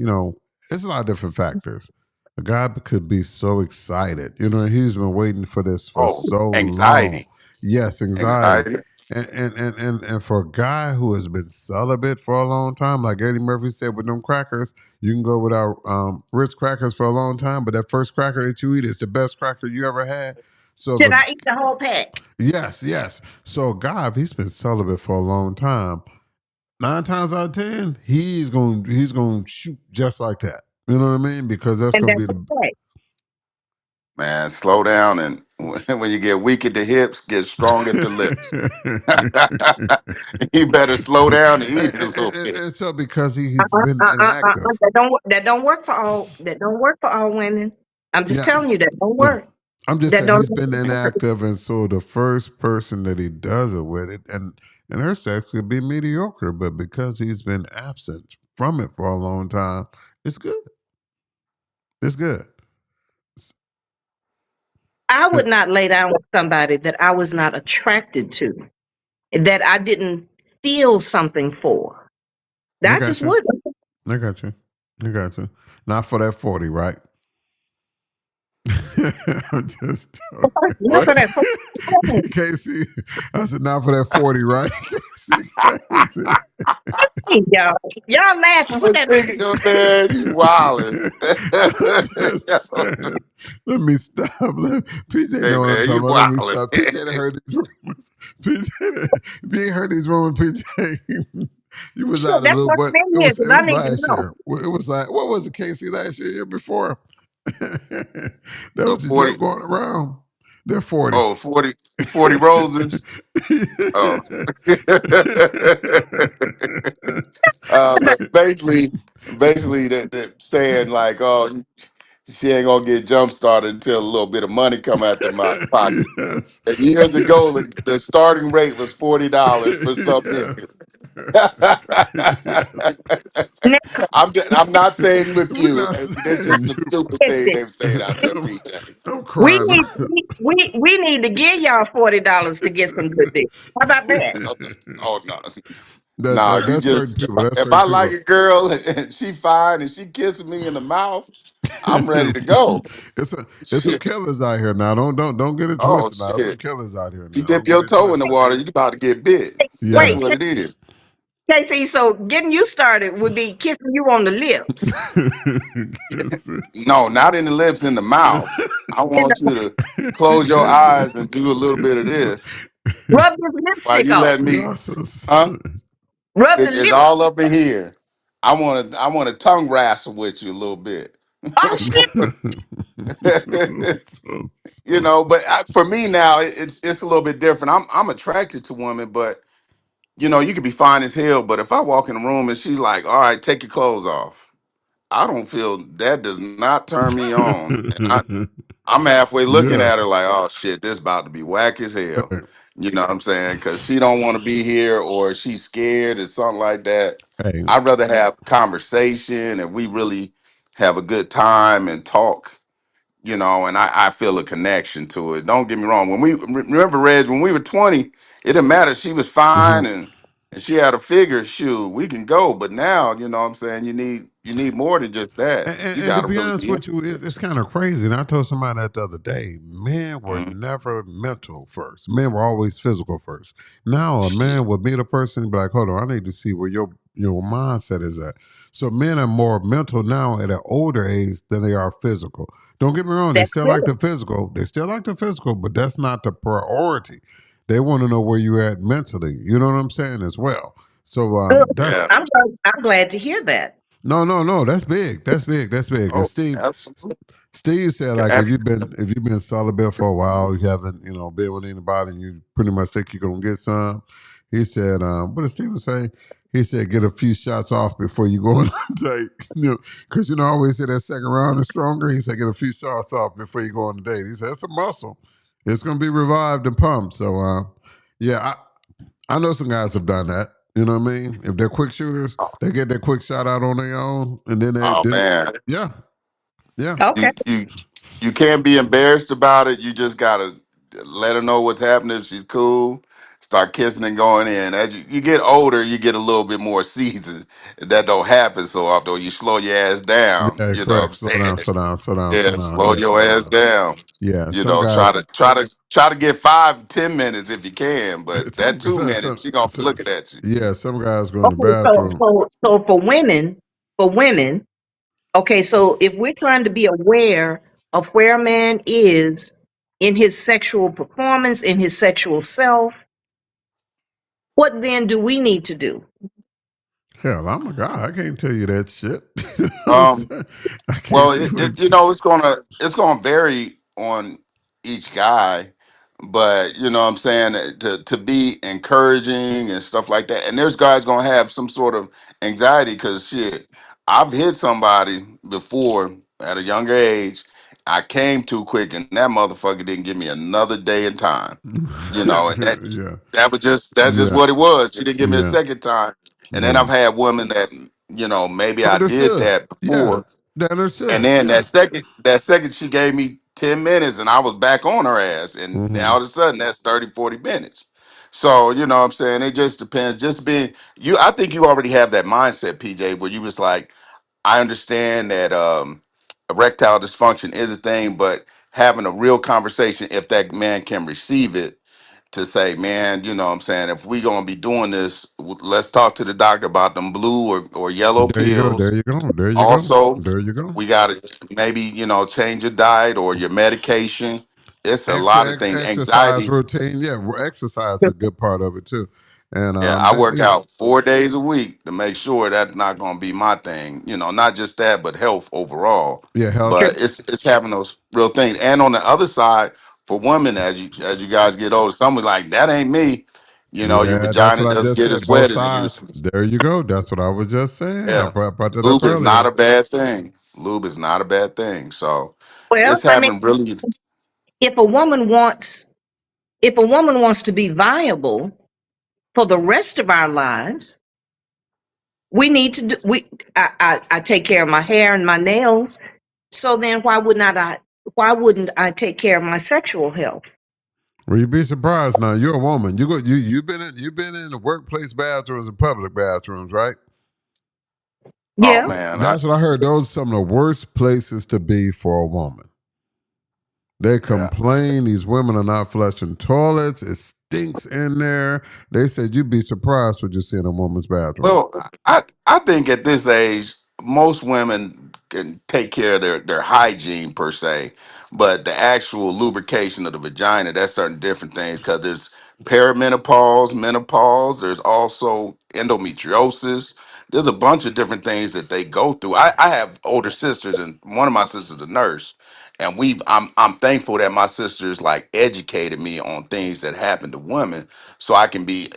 it's a lot of different factors. A guy could be so excited. He's been waiting for this for Oh, so long. anxiety. Yes, anxiety. Anxiety. And for a guy who has been celibate for a long time, like Eddie Murphy said with them crackers, you can go without Ritz crackers for a long time, but that first cracker that you eat is the best cracker you ever had. So if Should a I eat the whole pack? Yes, yes. So God, if he's been celibate for a long time, 9 times out of 10, he's gonna shoot just like that. You know what I mean? Because that's And gonna that's be the okay. Man, slow down, and when you get weak at the hips, get strong at the lips. You better slow down and eat it a little bit. and so because he's been inactive. That don't work for all women. I'm just Yeah. telling you that don't No. work. I'm just That saying don't he's been inactive, and so the first person that he does it with and her sex could be mediocre, but because he's been absent from it for a long time, it's good. It's good. I Uh, would not lay down with somebody that I was not attracted to, that I didn't feel something for. I I got just you. wouldn't. I got you. I got you. Not for that 40, right? I'm just Not What? for that. Casey. I said not for that 40, right? Casey, Casey. Hey, y'all laughing. What I'm that thinking, oh, man, you wildin'. I'm just saying. Let me stop. PJ Hey, know what I'm man, talking you about. Let me wildin'. stop. PJ done heard these rumors. PJ, if you ain't heard these rumors, PJ, you was shit? out of the That's loop. what But I'm it here was because it I was need to last know. year. It was like what was it, Casey, last year, year before? That The was the joke 40, going around. They're 40. oh, 40 roses. Oh. But basically, that saying like, oh, she ain't gonna get jump started until a little bit of money come out the pocket. Yes. And years ago, the starting rate was $40 for some niggas. Yes. Yes. I'm not saying with We're you. not This is saying the you. stupid thing Listen, they've said out there, I'm, PJ. I'm we crying. need we need to give y'all $40 to get some good dick. How about that? Oh no, no, That's you certain just people. That's if certain I like people. a girl and she fine and she kissing me in the mouth, I'm ready to go. It's some Shit. killers out here now. Don't get it Oh twisted now. There's some shit. killers out here You now. dip Don't get your it toe in the twisted. water, you about to get bit. That's Wait, Yes. what it is. Casey, so getting you started would be kissing you on the lips. No, not in the lips, in the mouth. I You want you know, to close your eyes and do a little bit of this rub this while lipstick you off. let me. Y'all so Huh? Rub the It's lip. all up in here. I want to tongue wrestle with you a little bit. Oh shit. But for me now, it's a little bit different. I'm attracted to women, but you could be fine as hell. But if I walk in the room and she's like, "All right, take your clothes off," I don't feel that does not turn me on. I'm halfway looking Yeah. at her like, "Oh shit, this about to be whack as hell." Hey, You know what I'm saying? Because she don't want to be here or she's scared or something like that. hey, I'd rather have conversation and we really have a good time and talk, and I feel a connection to it. Don't get me wrong. When we remember, Reg, when we were 20, it didn't matter. She was fine mhm. and she had a figure. Shoot, we can go. But now, you know what I'm saying, you need more than just that. You And to gotta be really honest be in. with you, it's kind of crazy. And I told somebody that the other day, men were Mhm. never mental first. Men were always physical first. Now a man Shit. would meet a person and be like, hold on, I need to see where your mindset is at. So men are more mental now at an older age than they are physical. Don't get me wrong, they That's still like good. the physical. They still like the physical, but that's not the priority. They want to know where you're at mentally. You know what I'm saying as well. So Good. that's Yeah. I'm glad to hear that. no. That's big. That's big. That's big. And Oh, absolutely. Steve said like if you've been celibate for a while, you haven't been with anybody, and you pretty much think you're gonna get some. He said, what did Steven say? He said, get a few shots off before you go on a date. Because I always say that second round is stronger. He said, get a few shots off before you go on a date. He said, it's a muscle. It's gonna be revived and pumped. So, yeah, I know some guys have done that. You know what I mean? If they're quick shooters, they get their quick shot out on their own, and then they Oh then man. yeah, yeah, Okay. You can't be embarrassed about it. You just gotta let her know what's happening. If she's cool, start kissing and going in. As you get older, you get a little bit more seasoned. That don't happen so often. Or you slow your ass down. yeah. You know what Correct. I'm Slow saying? down, slow down, slow down, slow Yeah, down. slow Yeah, your slow ass down. down. Yeah, You some know, try guys. to try to try to get 5-10 minutes if you can, but that Some, 2 minutes, she gonna be looking at you. yeah, some guys go in the Okay. So bathroom. so so for women. Okay. So if we're trying to be aware of where a man is in his sexual performance, in his sexual self, what then do we need to do? Hell, I'm a guy. I can't tell you that shit. You know what I'm Um, saying? I can't Well, see what. it's gonna vary on each guy, but you know what I'm saying, to be encouraging and stuff like that. And there's guys gonna have some sort of anxiety because shit, I've hit somebody before at a younger age. I came too quick, and that motherfucker didn't give me another day in time. And Yeah, that's just yeah, what it was. She didn't give me a yeah, second time. And then yeah. I've had women that maybe I did Understood. that Yeah, before, they and understood. then Yeah. that second she gave me 10 minutes and I was back on her ass. And now Hmm. all of a sudden that's 30-40 minutes. So, you know what I'm saying? It just depends. Just being you, I think you already have that mindset, PJ, where you was like, I understand that erectile dysfunction is a thing, but having a real conversation, if that man can receive it, to say, man, you know what I'm saying, if we gonna be doing this, let's talk to the doctor about them blue or yellow There you go. There pills. you go. There you go. Also, There you go. we got to maybe change your diet or your medication. It's a lot of things. Exercise Anxiety. routine. Yeah, exercise is a good part of it too. And Yeah, I work yeah, out 4 days a week to make sure that's not going to be my thing. Not just that, but health overall. yeah, health. Sure. But it's having those real things. And on the other side, for women, as you guys get older, some are like, that ain't me. Your Yeah, that's vagina what I doesn't just get said. as Both wet as it sides. used to. There you go. That's what I was just saying. Yeah, Brought that up lube is not earlier. a bad thing. Lube is not a bad thing. So Well, it's I mean, having really. if a woman wants if a woman wants to be viable for the rest of our lives, we need to do I take care of my hair and my nails. So then why wouldn't I take care of my sexual health? Well, you'd be surprised. Now you're a woman. You've been in the workplace bathrooms and public bathrooms, right? Oh Yeah. man, That's what I heard. Those are some of the worst places to be for a woman. They Yeah. complain these women are not flushing toilets. It stinks in there. They said you'd be surprised what you see in a woman's bathroom. Well, I think at this age, most women can take care of their hygiene per se, but the actual lubrication of the vagina, that's certain different things because there's perimenopause, menopause, there's also endometriosis. There's a bunch of different things that they go through. I have older sisters, and one of my sisters is a nurse, and I'm thankful that my sisters like educated me on things that happen to women so I can be,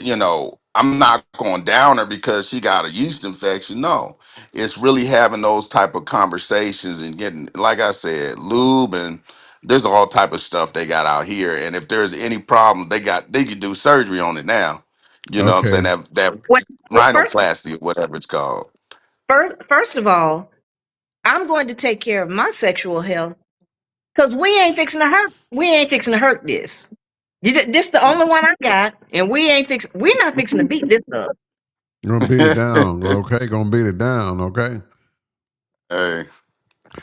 I'm not going down her because she got a yeast infection. No, it's really having those type of conversations and getting, like I said, lube, and there's all type of stuff they got out here. And if there's any problem, they could do surgery on it now. You know what I'm saying? Okay. That Well, well, rhinoplasty or whatever it's called. first of all, I'm going to take care of my sexual health because we ain't fixing to hurt this. This the only one I got, and we're not fixing to beat this up. Gonna beat it down. Okay. Gonna beat it down. Okay. Hey.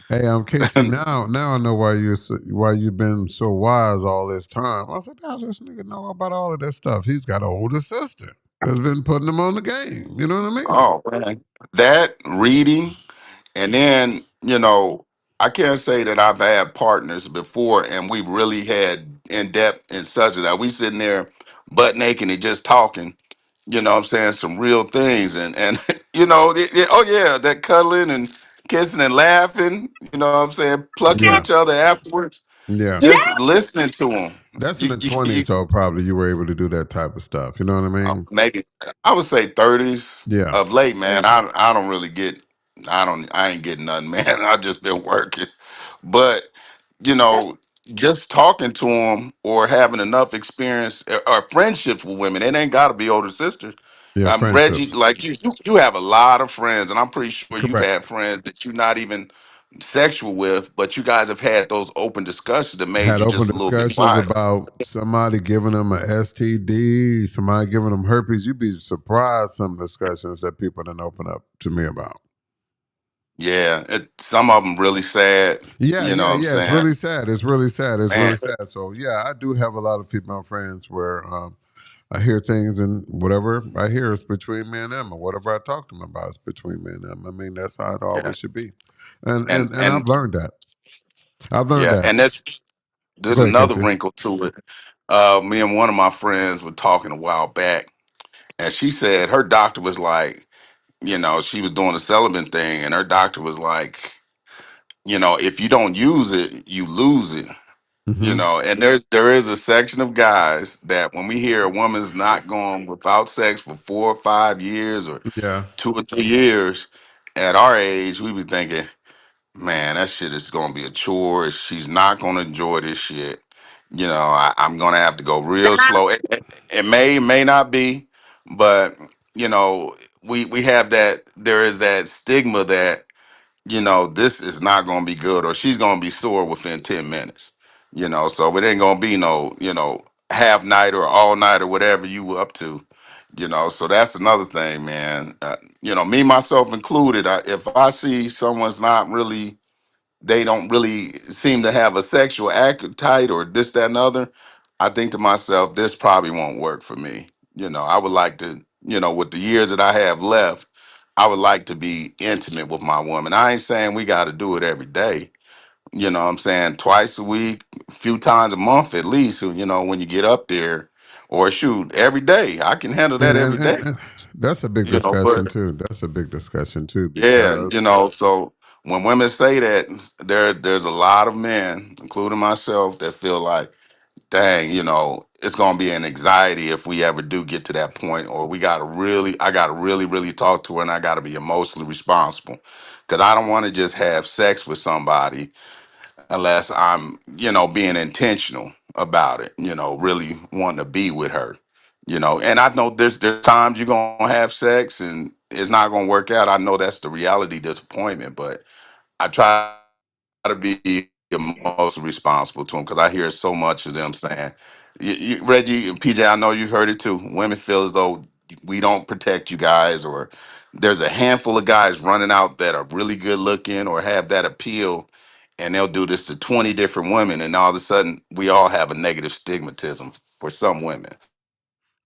Hey, Casey. Now I know why you've been so wise all this time. I said, how's this nigga know about all of this stuff? He's got an older sister that's been putting him on the game. You know what I mean? Oh man, that reading. And then, I can't say that I've had partners before and we really had in depth and such that we sitting there butt naked and just talking, I'm saying some real things and oh yeah, that cuddling and kissing and laughing, what I'm saying, plucking Yeah. each other afterwards, Yeah. Yeah, just listening to them. That's in You, the you, 20s, you, though, probably you were able to do that type of stuff. You know what I mean? maybe I would say 30s. Yeah. Of late, man, I don't really get, I ain't getting nothing, man. I just been working. But you know, just talking to them or having enough experience or friendships with women, it ain't got to be older sisters. Yeah. Reggie, Friendships. like you have a lot of friends, and I'm pretty sure you've Correct. had friends that you're not even sexual with, but you guys have had those open discussions that made Had you open just a little bit discussions wiser. about somebody giving them a STD, somebody giving them herpes. You'd be surprised some discussions that people didn't open up to me about. Yeah, some of them really sad. Yeah, You know yeah, what I'm yeah. It's saying, really sad. It's really sad. It's man? really sad. So yeah, I do have a lot of female friends where I hear things and whatever I hear is between me and them, or whatever I talk to them about is between me and them. I mean, that's how it Yeah, always should be. And and and and I've and learned that. I've learned yeah, that. and there's Go ahead, another Casey. wrinkle to it. Me and one of my friends were talking a while back, and she said her doctor was like, she was doing a celibate thing, and her doctor was like, if you don't use it, you lose it. Hmm. And there is a section of guys that when we hear a woman's not going without sex for 4 or 5 years or Yeah. 2 or 3 years, at our age, we be thinking, man, that shit is gonna be a chore. She's not gonna enjoy this shit. I'm gonna have to go real slow. It may not be, but you know, we have that. There is that stigma that this is not gonna be good, or she's gonna be sore within 10 minutes. So it ain't gonna be no half night or all night or whatever you were up to. So that's another thing, man. Me myself included. If I see someone's not really they don't really seem to have a sexual appetite or this, that, and other, I think to myself, this probably won't work for me. I would like to, with the years that I have left, I would like to be intimate with my woman. I ain't saying we got to do it every day. What I'm saying twice a week, a few times a month at least, when you get up there, or shoot, every day. I can handle that And, every and day, and and that's a big but discussion too. That's a big discussion too yeah, because so when women say that, there's a lot of men, including myself, that feel like, dang, it's gonna be an anxiety if we ever do get to that point, or I gotta really, really talk to her, and I gotta be emotionally responsible, because I don't want to just have sex with somebody unless I'm, being intentional about it, really wanting to be with her, and I know there's times you're gonna have sex and it's not gonna work out. I know that's the reality disappointment, but I try to be emotionally responsible to them because I hear so much of them saying, Reggie and PJ, I know you've heard it too. Women feel as though we don't protect you guys, or there's a handful of guys running out that are really good looking or have that appeal, and they'll do this to 20 different women, and all of a sudden we all have a negative stigmatism for some women.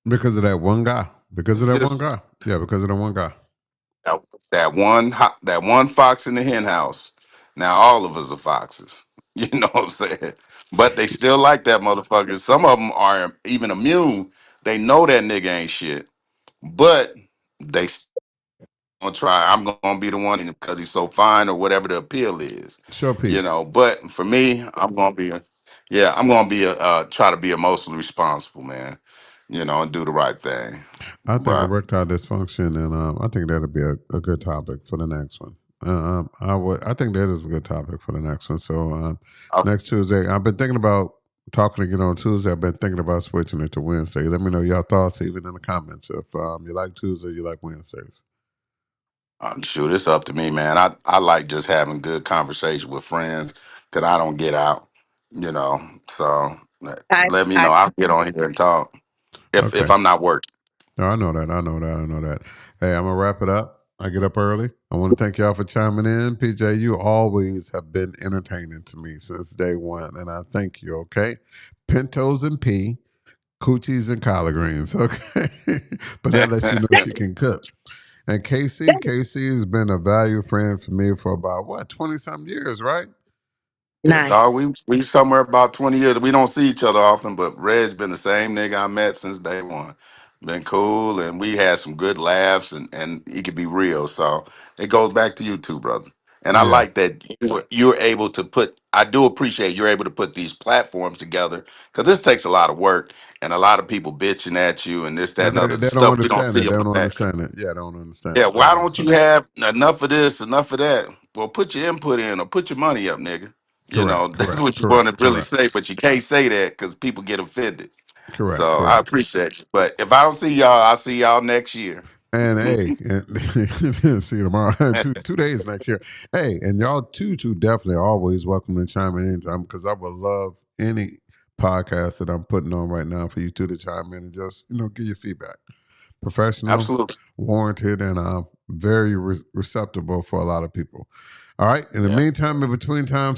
Because of that one guy. Because of It's that one just guy. Yeah, because of that one guy. that one fox in the hen house. Now all of us are foxes. You know what I'm saying? But they still like that motherfucker. Some of them are even immune. They know that nigga ain't shit, but they still gonna try. I'm gonna be the one because he's so fine or whatever the appeal is, Sure you piece. know. But for me, yeah, I'm gonna be try to be emotionally responsible, man, you know, and do the right thing. I think But erectile dysfunction, and I think that'll be a good topic for the next one. I think that is a good topic for the next one. So I, next Tuesday, I've been thinking about talking again on Tuesday. I've been thinking about switching it to Wednesday. Let me know your thoughts, even in the comments, if you like Tuesday, you like Wednesdays. shoot, it's up to me, man. I like just having good conversation with friends because I don't get out, you know. So I, let me I, know. I'll get on here and talk if Okay. I'm not working. No, I know that. I know that. I know that. Hey, I'm gonna wrap it up. I get up early. I want to thank y'all for chiming in. PJ, you always have been entertaining to me since day one, and I thank you. Okay, pintos and pea, coochies and collard greens. Okay, but that lets you know she can cook. And Casey has been a value friend for me for about what 20 something years, right? Yeah, nine. dog. We somewhere about 20 years. We don't see each other often, but Red's been the same nigga I met since day one. Been cool, and we had some good laughs, and he could be real. So it goes back to you too, brother. And I Yeah, like that you're able to put. I do appreciate you're able to put these platforms together because this takes a lot of work and a lot of people bitching at you and this, that, yeah, and other they don't stuff we don't understand see it. They about don't that. understand it. Yeah, they don't understand Yeah, it. They don't why don't you understand it. have enough of this, enough of that? Well, put your input in or put your money up, nigga. You know, Correct, that's correct, what you want correct, to really correct, say, but you can't say that because people get offended. correct, So I correct. appreciate you. But if I don't see y'all, I'll see y'all next year. And hey, and see you tomorrow. Two days next year. Hey, and y'all two definitely always welcome to chime in anytime because I would love any podcast that I'm putting on right now for you two to chime in and just give your feedback. Professional, Absolutely. warranted, and very receptible for a lot of people. All right. In the Yeah. meantime, in between time,